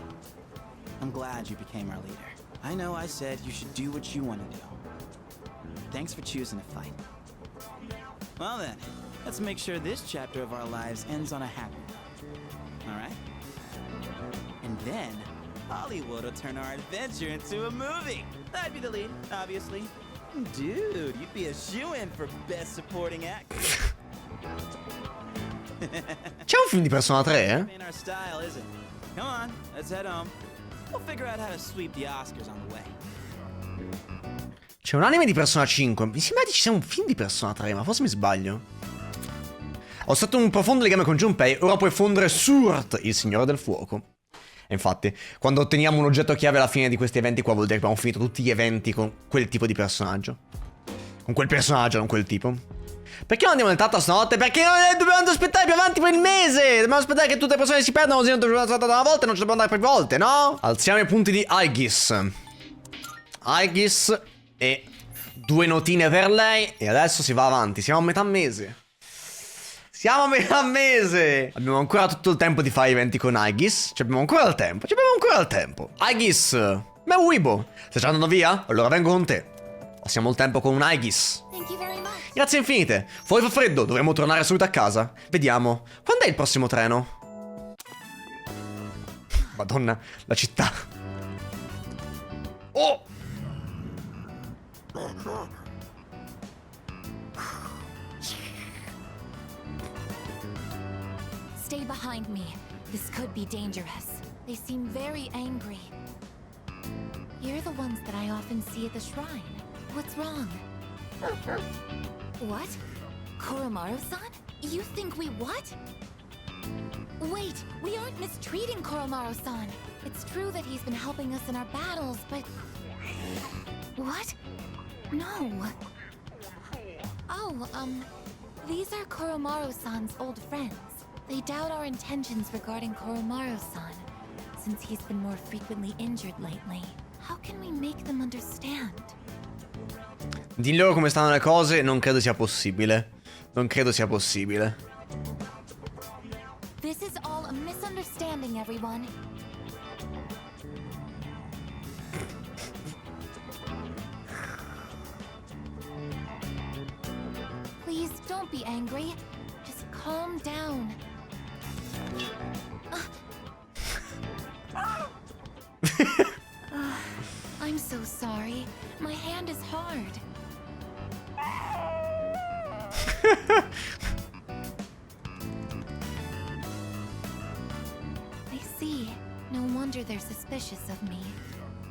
I'm glad you became our leader. I know I said you should do what you want to do. Thanks for choosing to fight. Well then, let's make sure this chapter of our lives ends on a happy note. Alright? And then, Hollywood will turn our adventure into a movie. I'd be the lead, obviously. Dude, you'd be a shoo-in for Best Supporting Actor. C'è un film di Persona 3, Ain't our style, is it? Come on, let's head home. We'll figure out how to sweep the Oscars on the way. C'è un anime di Persona 5. Mi sembra che ci sia un film di Persona 3, ma forse mi sbaglio. Ho stato un profondo legame con Junpei, ora puoi fondere Sword, il Signore del Fuoco. E infatti, quando otteniamo un oggetto chiave alla fine di questi eventi qua vuol dire che abbiamo finito tutti gli eventi con quel tipo di personaggio. Con quel personaggio, non quel tipo. Perché non andiamo nel Tata stanotte? Perché dobbiamo aspettare più avanti per il mese. Dobbiamo aspettare che tutte le persone si perdano, così non dobbiamo andare una volta e non ci dobbiamo andare per volte, no? Alziamo i punti di Aegis. Aegis e 2 notine per lei. E adesso si va avanti, siamo a metà mese. Siamo a metà mese! Abbiamo ancora tutto il tempo di fare eventi con Aegis. Abbiamo ancora il tempo. Abbiamo ancora il tempo. Aegis! Beh, Weibo, stai già andando via? Allora vengo con te. Passiamo il tempo con un Aegis. Grazie infinite. Fuori fa freddo, dovremmo tornare subito a casa. Vediamo. Quando è il prossimo treno? Madonna, la città. Oh! Stay behind me. This could be dangerous. They seem very angry. You're the ones that I often see at the shrine. What's wrong? What? Koromaru-san? You think we what? Wait, we aren't mistreating Koromaru-san. It's true that he's been helping us in our battles, but... What? No. Oh, these are Koromaru-san's old friends. They doubt our intentions regarding Koromaru-san, since he's been more frequently injured lately. How can we make them understand? Di loro come stanno le cose, non credo sia possibile. Non credo sia possibile. This is all a misunderstanding, everyone. Please don't be angry. Just calm down. I'm so sorry. My hand is hard. I see. No wonder they're suspicious of me.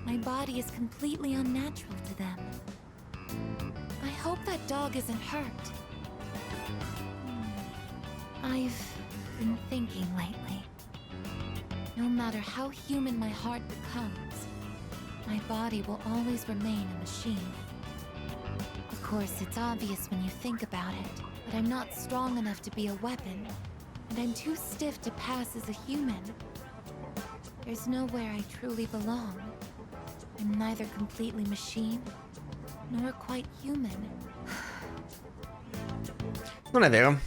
My body is completely unnatural to them. I hope that dog isn't hurt. I've been thinking lately. No matter how human my heart becomes, my body will always remain a machine. Of course, it's obvious when you think about it, but I'm not strong enough to be a weapon, and I'm too stiff to pass as a human. There's nowhere I truly belong. I'm neither completely machine, nor quite human. Non è vero.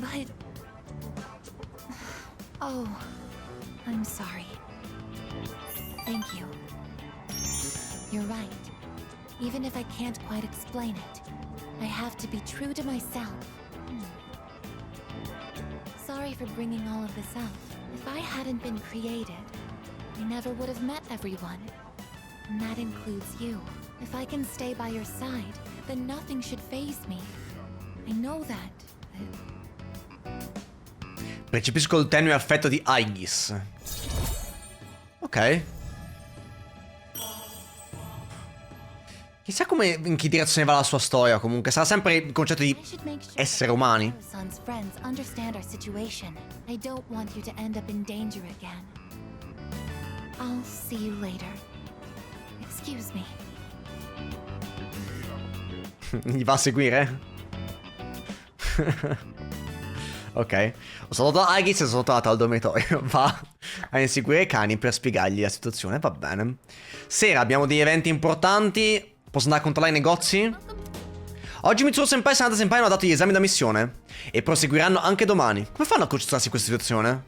But... Oh, I'm sorry. Thank you. You're right. Even if I can't quite explain it, I have to be true to myself. Sorry for bringing all of this up. If I hadn't been created, I never would have met everyone. And that includes you. If I can stay by your side, then nothing should faze me. I know that. Percepisco il tenue affetto di Aegis. Ok. Chissà come, in che direzione va la sua storia. Comunque sarà sempre il concetto di essere umani. Son's friends understand our situation. I don't want you to end up in danger again. I'll see you later. Excuse me. Gli va a seguire? Ok. Ho salutato Aegis e sono tornato al dormitorio. Va a inseguire i cani per spiegargli la situazione. Va bene. Sera abbiamo degli eventi importanti. Posso andare a controllare i negozi? Oggi Mitsuru Senpai e Sanada Senpai hanno dato gli esami da missione e proseguiranno anche domani. Come fanno a concentrarsi in questa situazione?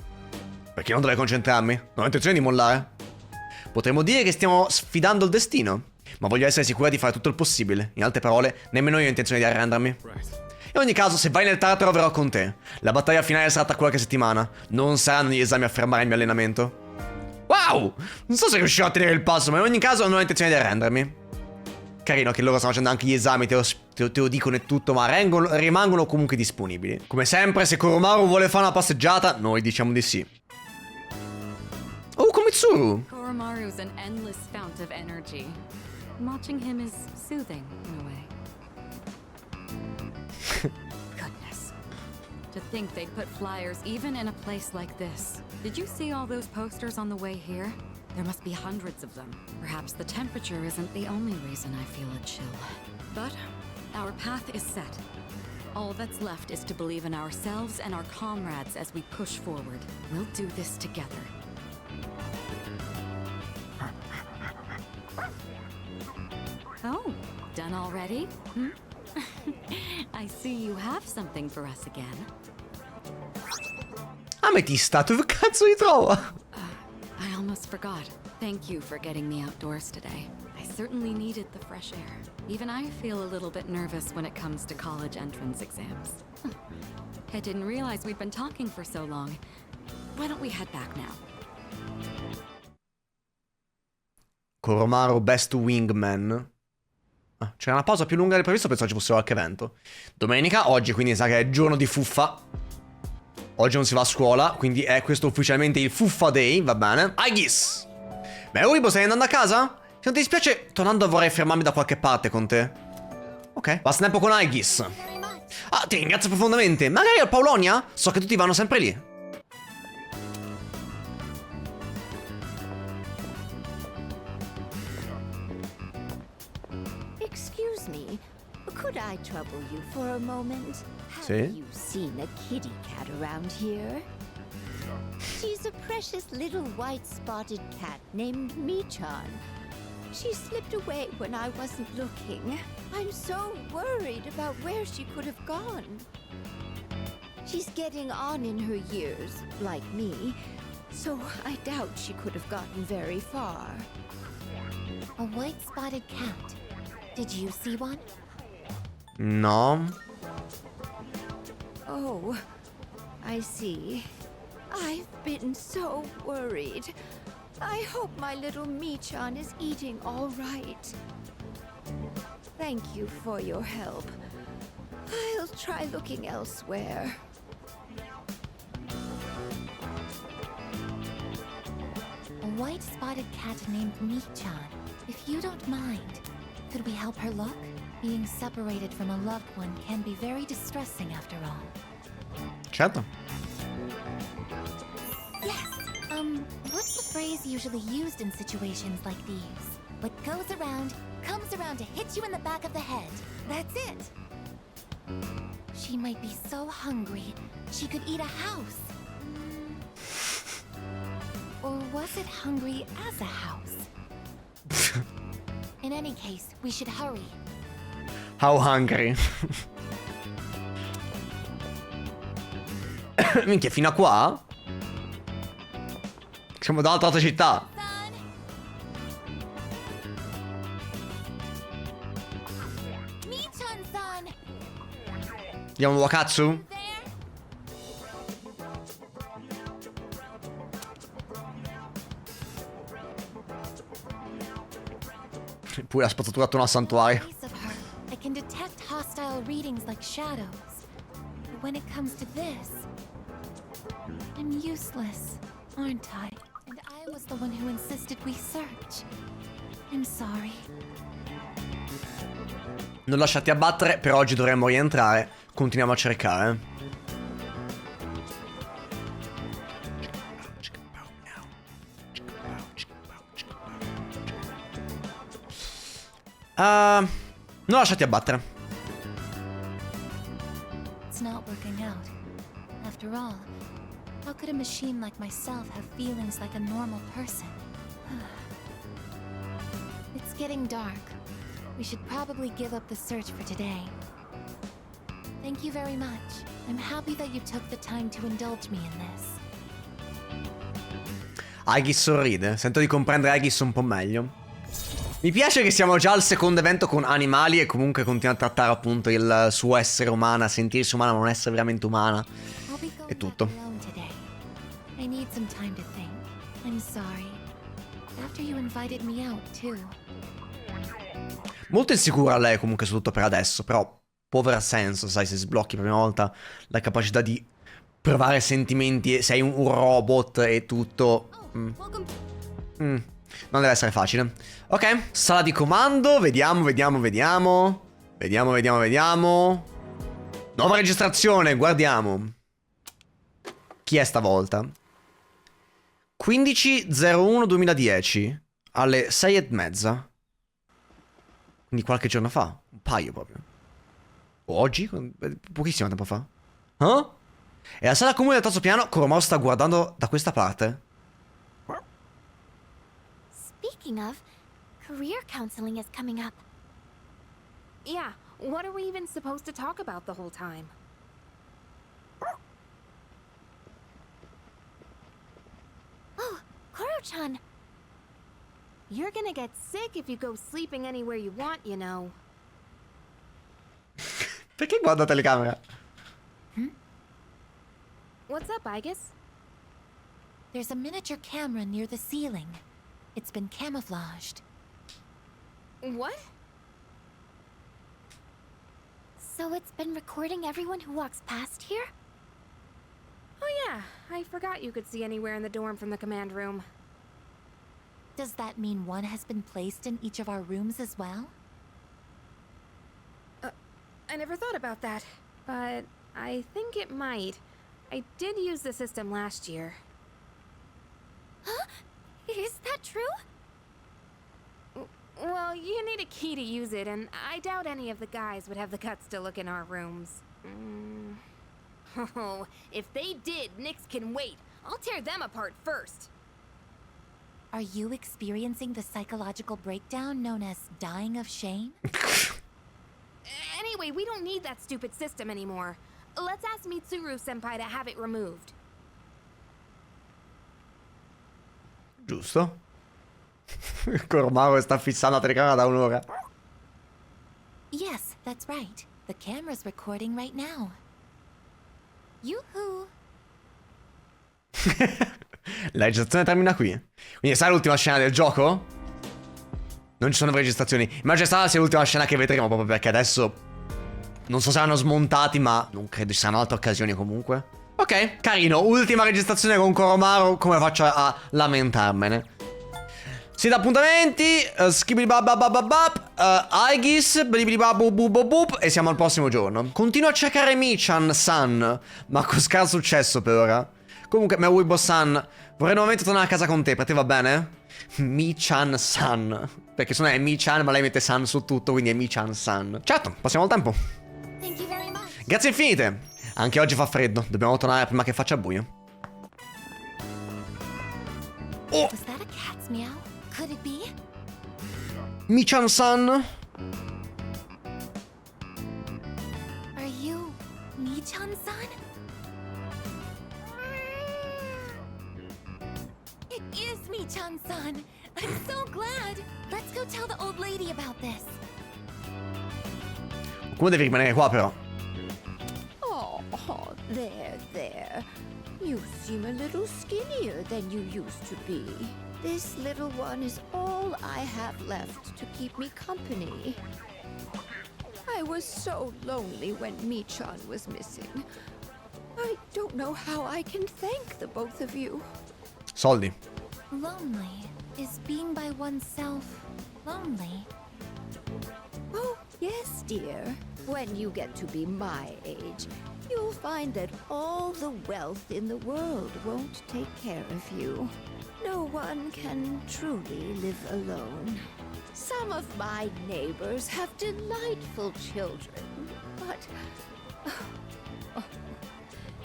Perché non dovrei concentrarmi? Non ho intenzione di mollare. Potremmo dire che stiamo sfidando il destino, ma voglio essere sicura di fare tutto il possibile. In altre parole, nemmeno io ho intenzione di arrendermi. In ogni caso, se vai nel Tartaro verrò con te. La battaglia finale sarà tra qualche settimana. Non saranno gli esami a fermare il mio allenamento. Wow! Non so se riuscirò a tenere il passo, ma in ogni caso non ho intenzione di arrendermi. Carino che loro stanno facendo anche gli esami, te lo dicono e tutto, ma rimangono comunque disponibili. Come sempre, se Koromaru vuole fare una passeggiata, noi diciamo di sì. Oh, Komitsuru! Koromaru's an endless fount of energy. Watching him is soothing, in a way. Goodness. To think they'd put flyers even in a place like this. Did you see all those posters on the way here? There must be hundreds of them. Perhaps the temperature isn't the only reason I feel a chill. But our path is set. All that's left is to believe in ourselves and our comrades as we push forward. We'll do this together. Oh, done already? Hmm? I see you have something for us again. Ametista, dove cazzo li trova? I almost forgot. Thank you for getting me outdoors today. I certainly needed the fresh air. Even I feel a little bit nervous when it comes to college entrance exams. I didn't realize we'd been talking for so long. Why don't we head back now? Koromaru Best Wingman. Ah, c'era una pausa più lunga del previsto, pensavo ci fosse qualche evento. Domenica, oggi quindi sa che è giorno di fuffa. Oggi non si va a scuola, quindi è questo ufficialmente il Fuffa Day, va bene? Aigis! Beh, Uibo, stai andando a casa? Se non ti dispiace, tornando vorrei fermarmi da qualche parte con te. Ok, va snappo con Aigis. Ah, ti ringrazio profondamente. Magari al Paulonia? So che tutti vanno sempre lì. Excuse me, could I trouble you for a moment? Sì? Have you seen a kitty cat around here? She's a precious little white spotted cat named Michan. She slipped away when I wasn't looking. I'm so worried about where she could have gone. She's getting on in her years, like me, so I doubt she could have gotten very far. A white spotted cat. Did you see one? No. Oh, I see. I've been so worried. I hope my little Michan is eating all right. Thank you for your help. I'll try looking elsewhere. A white spotted cat named Michan. If you don't mind, could we help her look? Being separated from a loved one can be very distressing after all. Certo. Yes. What's the phrase usually used in situations like these? What goes around, comes around to hit you in the back of the head. That's it. She might be so hungry, she could eat a house. Or was it hungry as a house? In any case, we should hurry. How hungry? Minchia, fino a qua? Siamo dall'altra città. Michan-san! Andiamo a Wakatsu? Pure la spazzatura attorno al santuario. I can detect hostile readings like shadows. But when it comes to this, I'm useless, aren't I? And I was the one who insisted we search. I'm sorry. Non lasciati abbattere, per oggi dovremmo rientrare. Continuiamo a cercare. Non lasciati abbattere. It's not working out. After all, how could a machine like myself have feelings like a normal person? It's getting dark. We should probably give up the search for today. Thank you very much. I'm happy that you took the time to indulge me in this. Aigis sorride. Sento di comprendere Aigis un po' meglio. Mi piace che siamo già al secondo evento con animali e comunque continua a trattare appunto il suo essere umana, sentirsi umana ma non essere veramente umana. È tutto. I need some time to think. I'm sorry. After you invited me out too. Molto insicura lei comunque su tutto per adesso, però può aver senso, sai, se sblocchi per la prima volta la capacità di provare sentimenti, sei un robot e tutto. Non deve essere facile. Ok, sala di comando, vediamo. Nuova registrazione, guardiamo. Chi è stavolta? 15/01/2010 alle 6:30. Quindi qualche giorno fa, un paio proprio. O oggi? Pochissimo tempo fa. E la sala comune del terzo piano, Koromaru sta guardando da questa parte. Speaking of, career counseling is coming up. Yeah, what are we even supposed to talk about the whole time? Oh, Koro-chan. You're gonna get sick if you go sleeping anywhere you want, you know. Perché guarda la telecamera? What's up, Igus? There's a miniature camera near the ceiling. It's been camouflaged. What? So it's been recording everyone who walks past here? Oh yeah, I forgot you could see anywhere in the dorm from the command room. Does that mean one has been placed in each of our rooms as well? I never thought about that, but I think it might. I did use the system last year. Huh? Is that true? Well, you need a key to use it, and I doubt any of the guys would have the guts to look in our rooms. Oh, if they did, Nyx can wait. I'll tear them apart first. Are you experiencing the psychological breakdown known as dying of shame? Anyway, we don't need that stupid system anymore. Let's ask Mitsuru-senpai to have it removed. Giusto? Koromaru sta fissando la telecamera da un'ora. Yes, that's right. The camera's recording right now. Yoo-hoo! La registrazione termina qui. Quindi sarà l'ultima scena del gioco? Non ci sono registrazioni. Immagino sarà sia l'ultima scena che vedremo, proprio perché adesso non so se saranno smontati, ma non credo ci saranno altre occasioni comunque. Ok, carino. Ultima registrazione con Koromaru. Come faccio a lamentarmene? Sita appuntamenti, skibidibabababab, Aegis, blibidibabubububub, e siamo al prossimo giorno. Continuo a cercare Michan-san, ma con scarso successo per ora. Comunque, Mewuibo-san, vorrei nuovamente tornare a casa con te, per te va bene? Michan-san, perché se no è Michan, ma lei mette san su tutto, quindi è Michan-san. Certo, passiamo al tempo. Grazie infinite. Anche oggi fa freddo, dobbiamo tornare prima che faccia buio. Oh! Was that a cat's meow? Could it be? Michan-san? Are you Michan-san? It is Michan-san! I'm so glad! Let's go tell the old lady about this. Come devi rimanere qua però? Oh, there. You seem a little skinnier than you used to be. This little one is all I have left to keep me company. I was so lonely when Michan was missing. I don't know how I can thank the both of you. Soldi. Lonely. Is being by oneself lonely? Oh, yes, dear. When you get to be my age, you'll find that all the wealth in the world won't take care of you. No one can truly live alone. Some of my neighbors have delightful children, but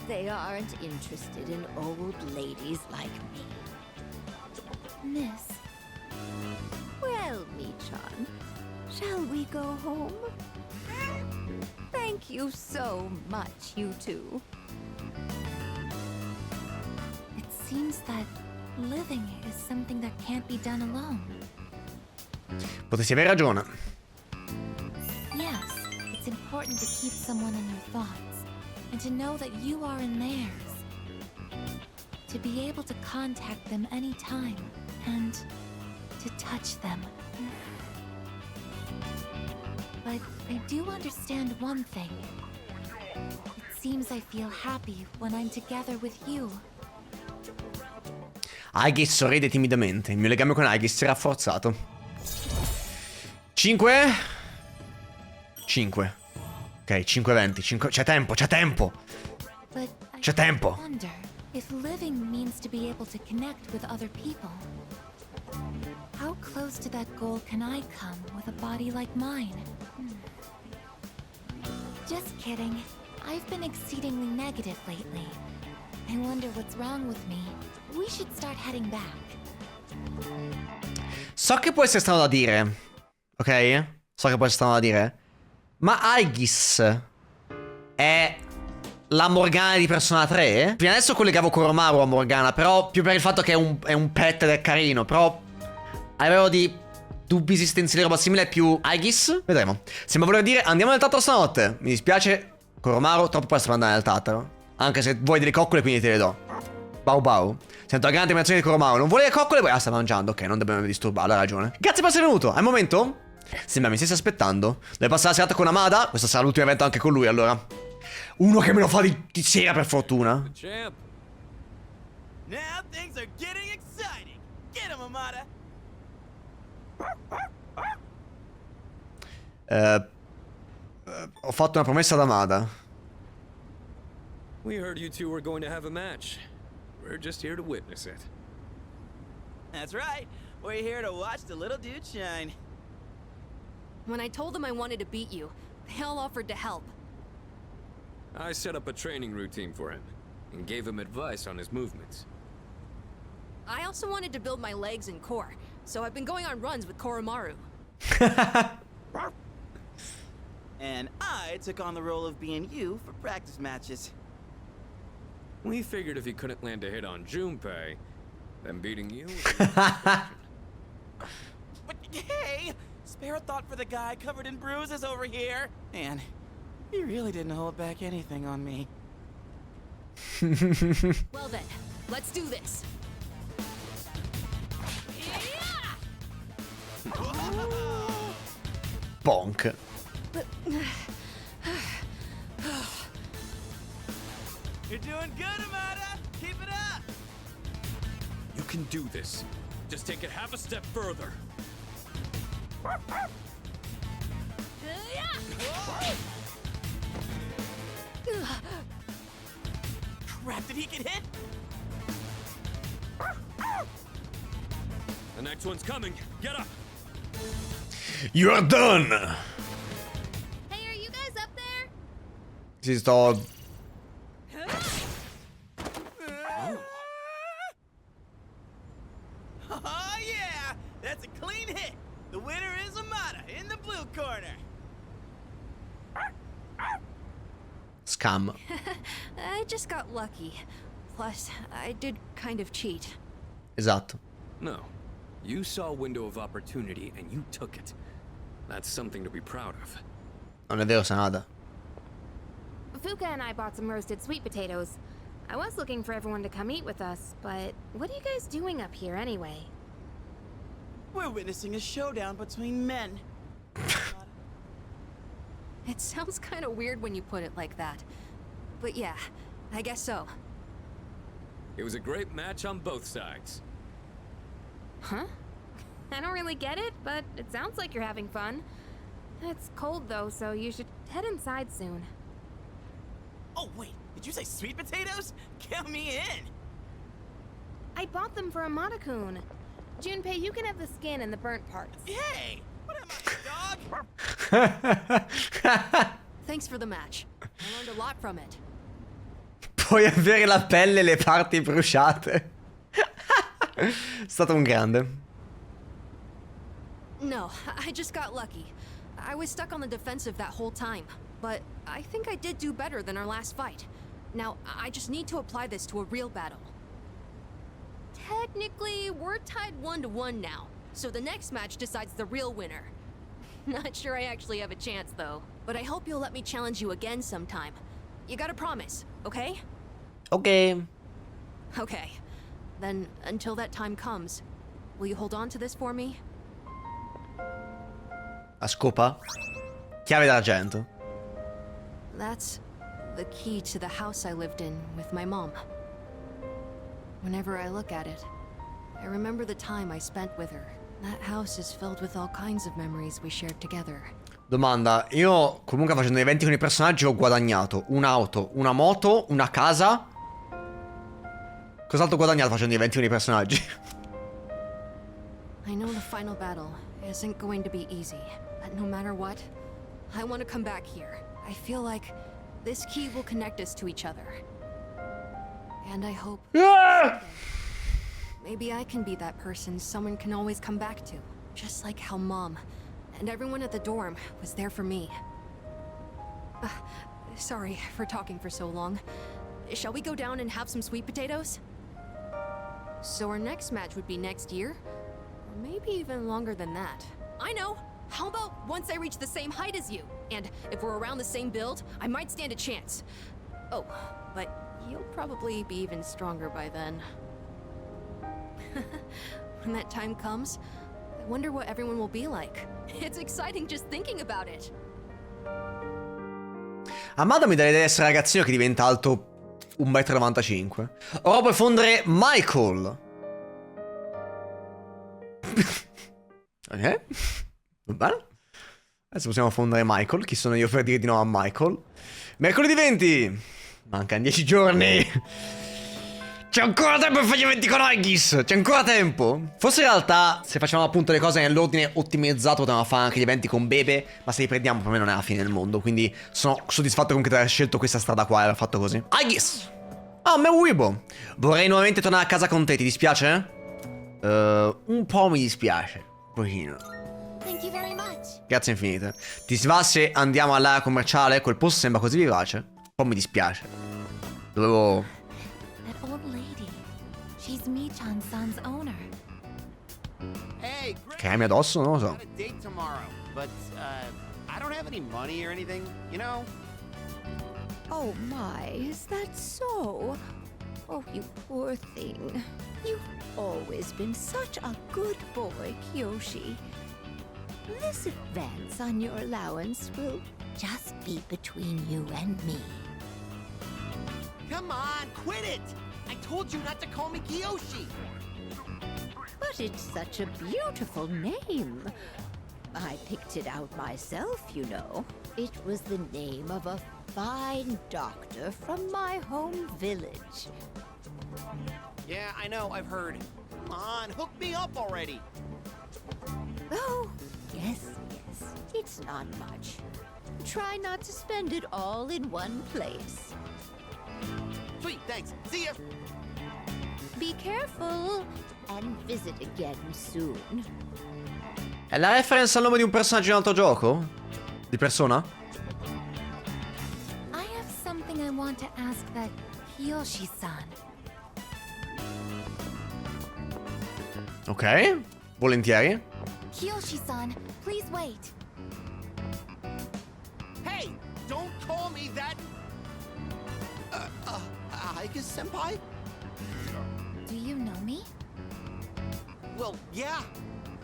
they aren't interested in old ladies like me. Miss. Well, Michan, shall we go home? Thank you so much, you two. It seems that living is something that can't be done alone. Potresti avere ragione. Yes, it's important to keep someone in your thoughts and to know that you are in theirs. To be able to contact them anytime and to touch them. But I do understand one thing. It seems I feel happy when I'm together with you. Aegis sorride timidamente. Il mio legame con Aegis si è rafforzato. 5. 5. Ok, 5:20. 5... C'è tempo, c'è tempo. But C'è tempo. I wonder if living means to be able to connect with other people. How close to that goal can I come with a body like mine? Just kidding. I've been exceedingly negative lately. I wonder what's wrong with me. We should start heading back. So che può essere strano da dire. Ok? So che può essere strano da dire. Ma Aegis è la Morgana di Persona 3? Fino adesso collegavo Koromaru a Morgana, però più per il fatto che è un pet ed è carino. Però avevo di dubbi esistenziali, roba simile, più Aegis. Vedremo. Sembra voler dire andiamo nel Tataro stanotte. Mi dispiace, Koromaru, troppo presto per andare nel Tataro. Anche se vuoi delle coccole, quindi te le do. Bau bau. Sento la grande animazione di Koromaru. Non vuole le coccole? Poi sta mangiando. Ok, non dobbiamo disturbare, ha ragione. Grazie per essere venuto. Al momento sembra mi stessi aspettando. Deve passare la serata con Amada. Questo sarà l'ultimo evento anche con lui, allora. Uno che me lo fa di sera, per fortuna. Champ. Now things are getting exciting. Get him, Amada. Ho fatto una promessa ad Amada. We heard you two were going to have a match. We're just here to witness it. That's right. We're here to watch the little dude shine. When I told them I wanted to beat you, they all offered to help. I set up a training routine for him and gave him advice on his movements. I also wanted to build my legs and core, so I've been going on runs with Koromaru. And I took on the role of being you for practice matches. We figured if he couldn't land a hit on Junpei, then beating you. But hey, spare a thought for the guy covered in bruises over here. Man, he really didn't hold back anything on me. Well then, let's do this. Bonk. You're doing good, Amada. Keep it up. You can do this. Just take it half a step further. Crap, did he get hit? The next one's coming. Get up. You're done. Hey, are you guys up there? Si sto... Oh yeah, that's a clean hit. The winner is Amada in the blue corner. Scam. I just got lucky. Plus, I did kind of cheat. Esatto. No. You saw a window of opportunity and you took it. That's something to be proud of. Non è vero, Sanada. Fuka and I bought some roasted sweet potatoes. I was looking for everyone to come eat with us, but what are you guys doing up here anyway? We're witnessing a showdown between men. It sounds kind of weird when you put it like that. But yeah, I guess so. It was a great match on both sides. Huh? I don't really get it, but it sounds like you're having fun. It's cold though, so you should head inside soon. Oh wait, did you say sweet potatoes? Count me in. I bought them for Amada-kun. Junpei, you can have the skin and the burnt parts. Hey, what am I, dog? Thanks for the match. I learned a lot from it. Puoi avere la pelle e le parti bruciate. È stato un grande. No, I just got lucky. I was stuck on the defensive that whole time, but I think I did do better than our last fight. Now, I just need to apply this to a real battle. Technically, we're tied 1-1 now, So the next match decides the real winner. Not sure I actually have a chance, though. But I hope you'll let me challenge you again sometime. You gotta promise, okay? Ok. Okay. Then, until that time comes, will you hold on to this for me? La scopa? Chiave d'argento. That's the key to the house I lived in with my mom. Whenever I look at it, I remember the time I spent with her. That house is filled with all kinds of memories we shared together. Domanda, io comunque facendo eventi con i personaggi ho guadagnato un'auto, una moto, una casa. Cos'altro ho guadagnato facendo eventi con i personaggi? I know the final battle isn't going to be easy, but no matter what, I want to come back here. I feel like this key will connect us to each other. And I hope maybe I can be that person someone can always come back to. Just like how Mom and everyone at the dorm was there for me. Sorry for talking for so long. Shall we go down and have some sweet potatoes? So our next match would be next year? Or maybe even longer than that. I know! How about once I reach the same height as you? And if we're around the same build, I might stand a chance. Oh, but you'll probably be even stronger by then. When that time comes, I wonder what everyone will be like. It's exciting just thinking about it. Amanda mi dà l'idea di essere ragazzino che diventa alto 1,95 m. Ora puoi fondere Michael. Ok? Va bene. Adesso possiamo fondere Michael. Chi sono io per dire di no a Michael? Mercoledì 20. Mancano 10 giorni. C'è ancora tempo per fare gli eventi con Aegis. C'è ancora tempo. Forse in realtà, se facciamo appunto le cose nell'ordine ottimizzato, potremmo fare anche gli eventi con Bebe. Ma se li prendiamo, per me non è la fine del mondo. Quindi sono soddisfatto comunque di aver scelto questa strada qua e aver fatto così. Aegis. Ah, me Weibo. Vorrei nuovamente tornare a casa con te, ti dispiace? Un po' mi dispiace. Un pochino. Thank you very much. Grazie infinite. Ti si va se andiamo all'area commerciale? Quel posto sembra così vivace. Un po' mi dispiace. Dovevo... That old lady. She's Michan-san's owner. Hey, Cremi addosso? Non lo so. got a date tomorrow, but I don't have any money or anything, you know? Oh my, is that so? Oh, you poor thing. You've always been such a good boy, Kyoshi. This advance on your allowance will just be between you and me. Come on, quit it! I told you not to call me Kiyoshi! But it's such a beautiful name. I picked it out myself, you know. It was the name of a fine doctor from my home village. Yeah, I know, I've heard. Come on, hook me up already! Oh, yes, yes. It's not much. Try not to spend it all in one place. Sweet, thanks. See ya! Be careful and visit again soon. È la reference al nome di un personaggio in un altro gioco? Di Persona? I have something I want to ask that Kiyoshi-san. Ok, volentieri. Kiyoshi-san, please wait. Hey! Don't call me that! Aegis-senpai? Do you know me? Well, yeah.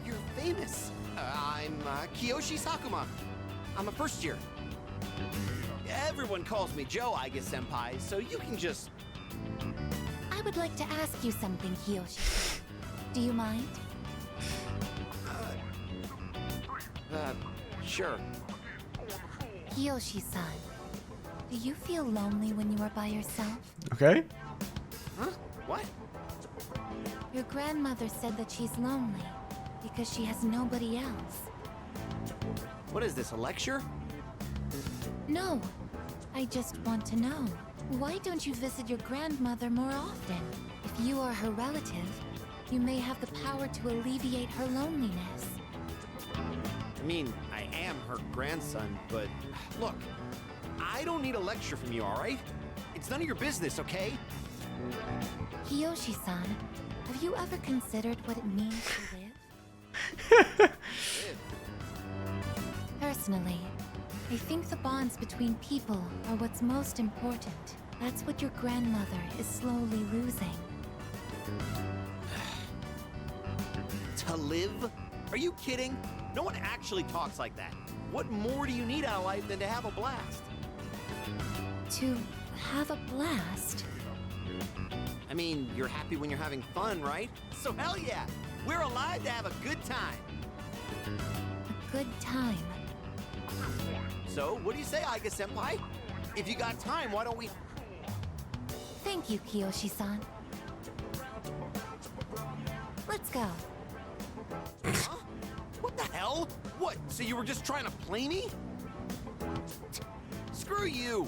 You're famous. I'm Kiyoshi Sakuma. I'm a first year. Everyone calls me Joe, Aegis-senpai, so you can just... I would like to ask you something, Kiyoshi. Do you mind? Sure. Kiyoshi-san, do you feel lonely when you are by yourself? Ok. Huh? What? Your grandmother said that she's lonely because she has nobody else. What is this, a lecture? No, I just want to know. Why don't you visit your grandmother more often? If you are her relative, you may have the power to alleviate her loneliness. I mean, I am her grandson, but look, I don't need a lecture from you, all right? It's none of your business, okay? Kiyoshi-san, have you ever considered what it means to live? Personally, I think the bonds between people are what's most important. That's what your grandmother is slowly losing. To live? Are you kidding? No one actually talks like that. What more do you need out of life than to have a blast? To have a blast? I mean, you're happy when you're having fun, right? So hell yeah! We're alive to have a good time! A good time. So, what do you say, Aiga-senpai? If you got time, why don't we... Thank you, Kiyoshi-san. Let's go. Huh? What the hell? What, so you were just trying to play me? Screw you!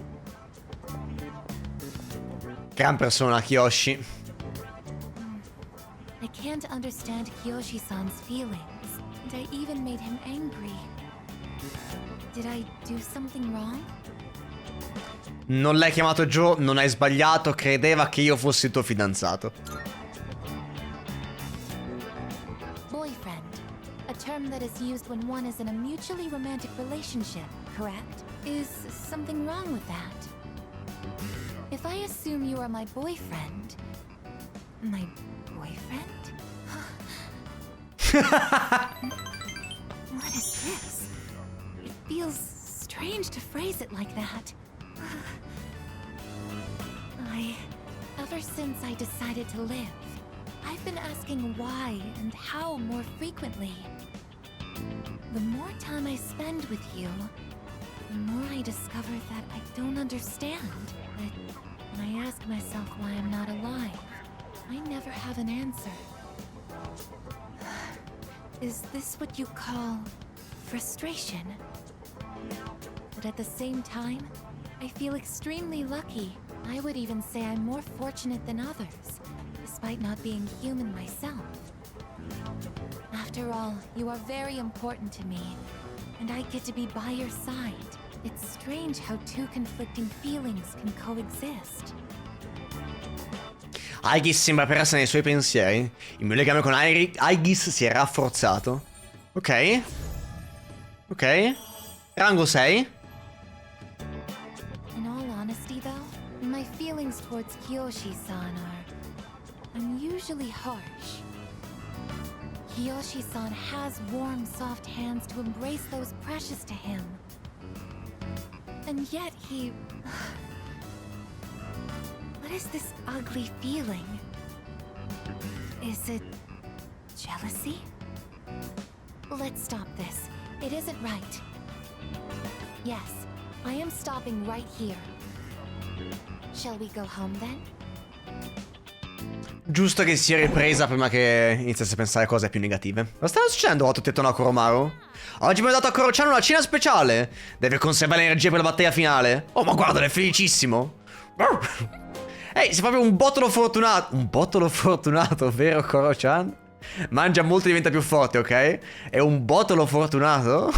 Gran persona, Kiyoshi. I can't understand Kiyoshi-san's feelings, and I even made him angry. Did I do something wrong? Non l'hai chiamato Joe, non hai sbagliato, credeva che io fossi il tuo fidanzato. Boyfriend, a term that is used when one is in a mutually romantic relationship, correct? Is something wrong with that? If I assume you are my boyfriend... My boyfriend? What is this? It feels strange to phrase it like that. Ever since I decided to live, I've been asking why and how more frequently. The more time I spend with you, the more I discover that I don't understand. That when I ask myself why I'm not alive, I never have an answer. Is this what you call frustration? But at the same time, I feel extremely lucky. I would even say I'm more fortunate than others, despite not being human myself. After all, you are very important to me, and I get to be by your side. It's strange how two conflicting feelings can coexist. Aigis sembra persa nei suoi pensieri. Il mio legame con Aigis si è rafforzato. Ok. Ok. Rango 6. In all honesty, though, my feelings towards Kiyoshi-san are unusually harsh. Kiyoshi-san has warm, soft hands to embrace those precious to him. And yet he... What is this ugly feeling? Is it... jealousy? Let's stop this. It isn't right. Yes, I am stopping right here. Shall we go home then? Giusto che sia ripresa prima che iniziasse a pensare a cose più negative. Cosa stava succedendo a Tetona Koromaru? Oggi mi ha dato a Koro-chan una cena speciale. Deve conservare l'energia per la battaglia finale. Oh, ma guarda, è felicissimo. Ehi, sei proprio un bottolo fortunato. Un bottolo fortunato, vero Koro-chan? Mangia molto e diventa più forte, ok? È un bottolo fortunato?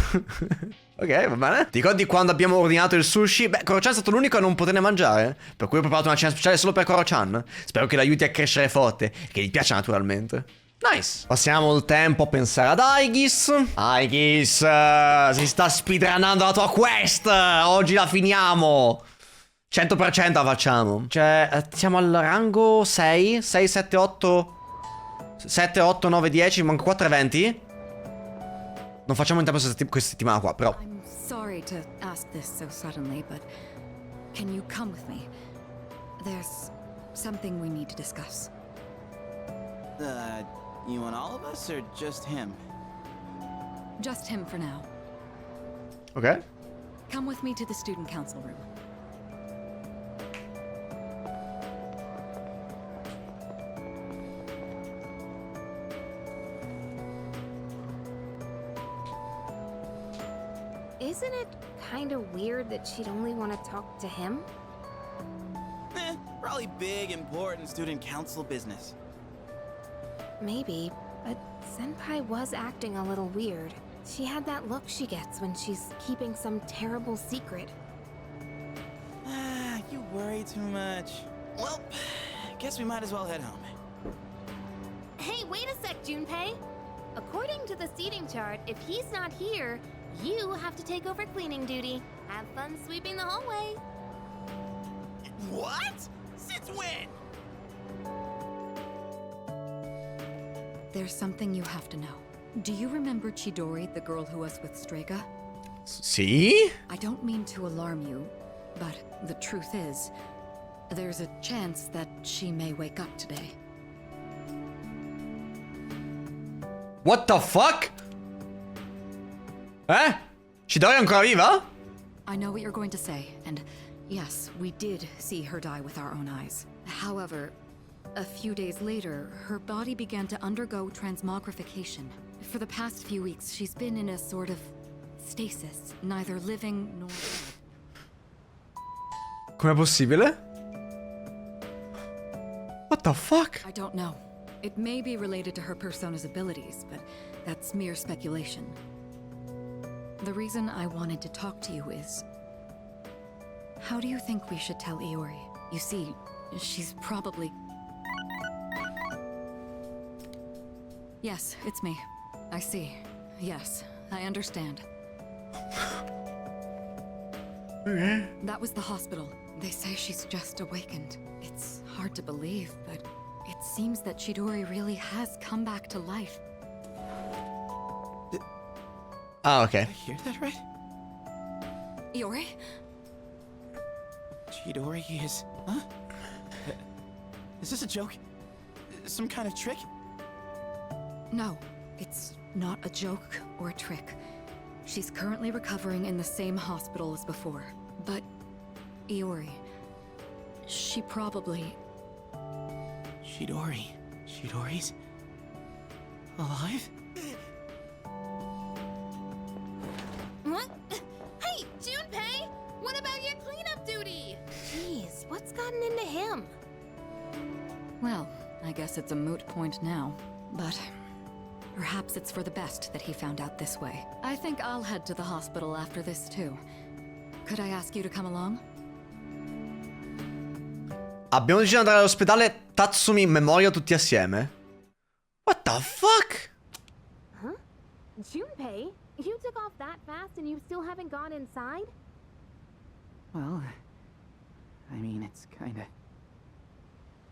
Ok, va bene. Ti ricordi quando abbiamo ordinato il sushi? Beh, Koro-chan è stato l'unico a non poterne mangiare. Per cui ho preparato una cena speciale solo per Koro-chan. Spero che l'aiuti a crescere forte e che gli piaccia naturalmente. Nice. Passiamo il tempo a pensare ad Aigis. Aigis, si sta speedrunnando la tua quest. Oggi la finiamo. 100% la facciamo. Cioè, siamo al rango 6, 6, 7, 8... 7, 8, 9, 10, manco 4 eventi. Non facciamo in tempo questa settimana qua, però. I'm sorry to ask this so suddenly, but can you come with me? There's something we need to discuss. You want all of us or just him? Just him for now. Ok. Come with me to the student council room. Isn't it kind of weird that she'd only want to talk to him? Probably big, important student council business. Maybe, but Senpai was acting a little weird. She had that look she gets when she's keeping some terrible secret. You worry too much. Well, guess we might as well head home. Hey, wait a sec, Junpei! According to the seating chart, if he's not here, you have to take over cleaning duty. Have fun sweeping the hallway. What? Since when? There's something you have to know. Do you remember Chidori, the girl who was with Strega? Sì? I don't mean to alarm you, but the truth is, there's a chance that she may wake up today. What the fuck? Chidori è ancora viva? I know what you're going to say, and yes, we did see her die with our own eyes. However, a few days later, her body began to undergo transmogrification. For the past few weeks, she's been in a sort of stasis, neither living nor dead. Com'è possibile? What the fuck? I don't know. It may be related to her persona's abilities, but that's mere speculation. The reason I wanted to talk to you is... How do you think we should tell Iori? You see, she's probably... Yes, it's me. I see. Yes, I understand. Okay. That was the hospital. They say she's just awakened. It's hard to believe, but it seems that Chidori really has come back to life. Ah, okay. Did I hear that right? Iori? Chidori is... Huh? Is this a joke? Some kind of trick? No, it's not a joke or a trick. She's currently recovering in the same hospital as before. But Iori, she probably... Chidori's... alive? What? Hey, Junpei! What about your cleanup duty? Jeez, what's gotten into him? Well, I guess it's a moot point now. But perhaps it's for the best that he found out this way. I think I'll head to the hospital after this too. Could I ask you to come along? Abbiamo deciso di andare all'ospedale Tatsumi Memoria tutti assieme? What the fuck? Huh? Junpei? You took off that fast and you still haven't gone inside? Well, I mean, it's kinda...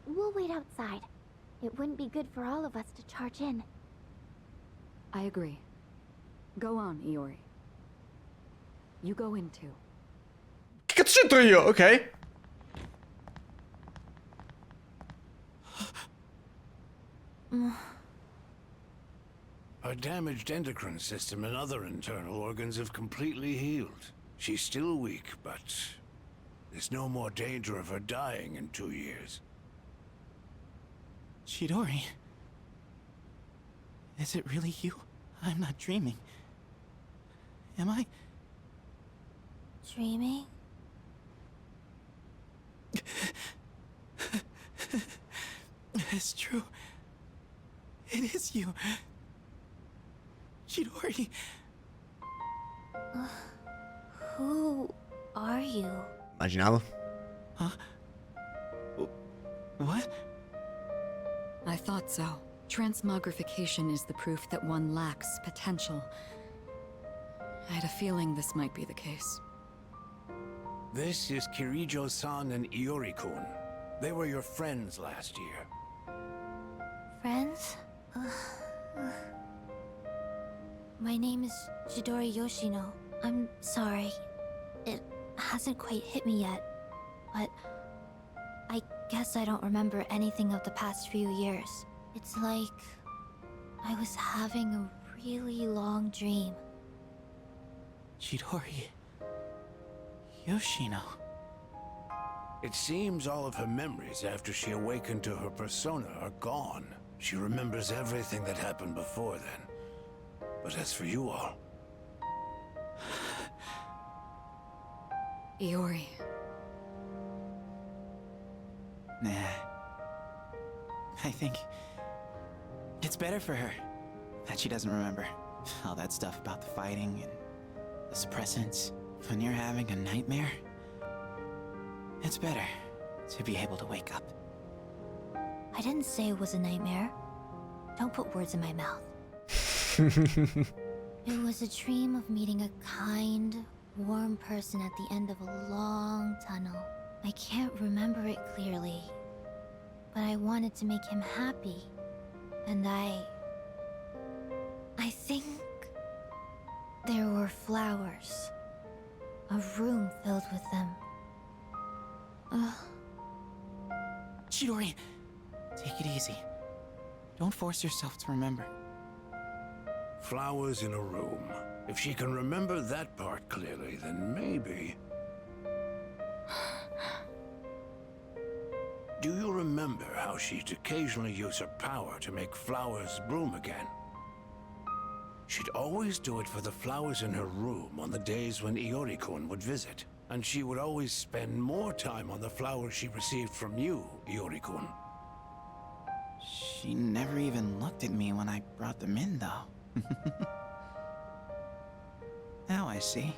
We'll wait outside. It wouldn't be good for all of us to charge in. I agree. Go on, Iori. You go in too. Che cazzo c'entro io? Ok. Her damaged endocrine system and other internal organs have completely healed. She's still weak, but there's no more danger of her dying in 2 years. Chidori? Is it really you? I'm not dreaming. Am I? Dreaming? It's true. It is you. Chidori. Who are you? Immaginavo. Huh? What? I thought so. Transmogrification is the proof that one lacks potential. I had a feeling this might be the case. This is Kirijo-san and Iori-kun. They were your friends last year. Friends? My name is Chidori Yoshino. I'm sorry. It hasn't quite hit me yet, but I guess I don't remember anything of the past few years. It's like I was having a really long dream. Chidori... Yoshino... It seems all of her memories after she awakened to her persona are gone. She remembers everything that happened before then. But as for you all... Iori. Nah. I think... it's better for her that she doesn't remember all that stuff about the fighting and the suppressants. When you're having a nightmare, it's better to be able to wake up. I didn't say it was a nightmare. Don't put words in my mouth. It was a dream of meeting a kind, warm person at the end of a long tunnel. I can't remember it clearly, but I wanted to make him happy. And I think there were flowers. A room filled with them. Chidori, take it easy. Don't force yourself to remember. Flowers in a room. If she can remember that part clearly, then maybe... Do you remember how she'd occasionally use her power to make flowers bloom again? She'd always do it for the flowers in her room on the days when Iori-kun would visit. And she would always spend more time on the flowers she received from you, Iori-kun. She never even looked at me when I brought them in, though. Now I see.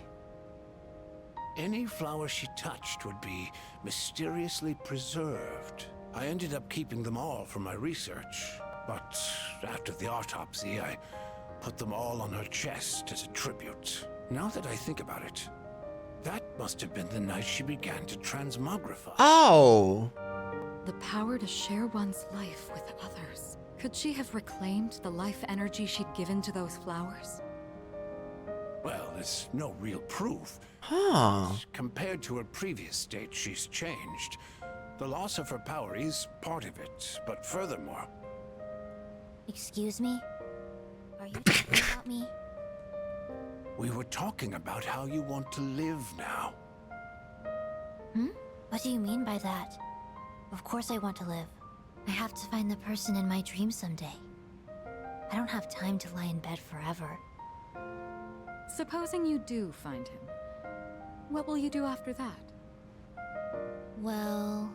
Any flower she touched would be mysteriously preserved. I ended up keeping them all for my research, but after the autopsy, I put them all on her chest as a tribute. Now that I think about it, that must have been the night she began to transmogrify. Oh! The power to share one's life with others. Could she have reclaimed the life energy she'd given to those flowers? Well, there's no real proof. Huh. Compared to her previous state, she's changed. The loss of her power is part of it, but furthermore... Excuse me? Are you talking about me? We were talking about how you want to live now. What do you mean by that? Of course I want to live. I have to find the person in my dream someday. I don't have time to lie in bed forever. Supposing you do find him, what will you do after that? Well...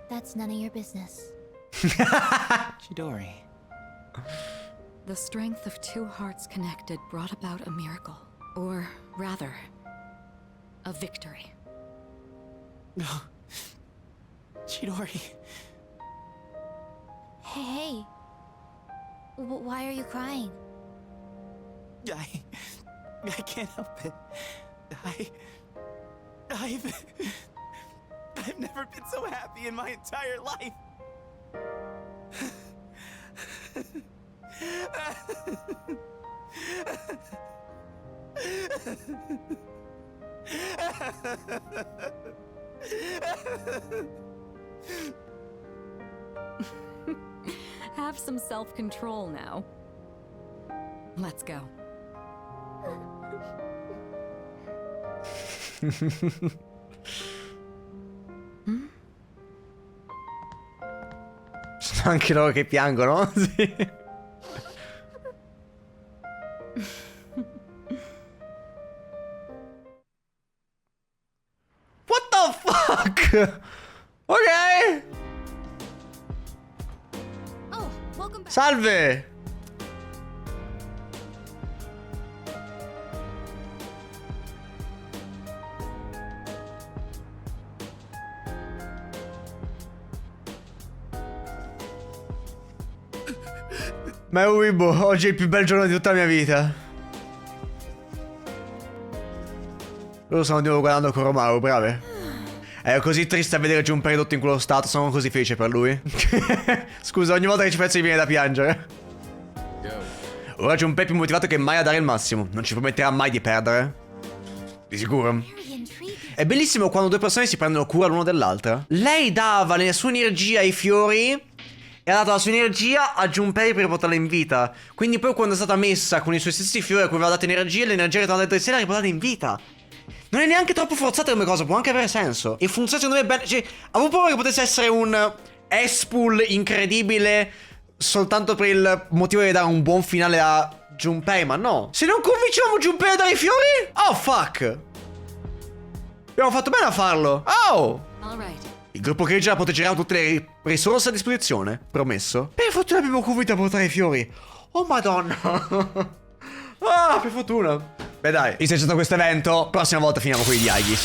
that's none of your business. Chidori. The strength of two hearts connected brought about a miracle. Or rather, a victory. Chidori. Hey. Why are you crying? I can't help it. I've never been so happy in my entire life. Have some self-control now. Let's go. Sono anche loro che piangono, sì. What the fuck? Ok. Oh, welcome back. Salve. Ma Uibo, oggi è il più bel giorno di tutta la mia vita. Loro stanno di nuovo guardando Koromaru, brave. È così triste a vedere Junpei ridotto in quello stato, sono così felice per lui. Scusa, ogni volta che ci penso mi viene da piangere. Ora Junpei è più motivato che mai a dare il massimo. Non ci prometterà mai di perdere. Di sicuro. È bellissimo quando due persone si prendono cura l'uno dell'altra. Lei dava la sua energia ai fiori e ha dato la sua energia a Junpei per riportarla in vita. Quindi poi quando è stata messa con i suoi stessi fiori a cui aveva dato energia, l'energia che tornata dentro di sé l'ha riportata in vita. Non è neanche troppo forzata come cosa, può anche avere senso. E funziona secondo me bene. Cioè, avevo paura che potesse essere un S-Pool incredibile soltanto per il motivo di dare un buon finale a Junpei, ma no. Se non convincevamo Junpei a dare i fiori? Oh fuck. Abbiamo fatto bene a farlo. Oh. Il gruppo Cage la proteggerà tutte le risorse a disposizione, promesso. Per fortuna abbiamo convinto a portare i fiori. Oh madonna. Ah, per fortuna. Beh dai, visto che c'è stato questo evento, prossima volta finiamo con i diaghi.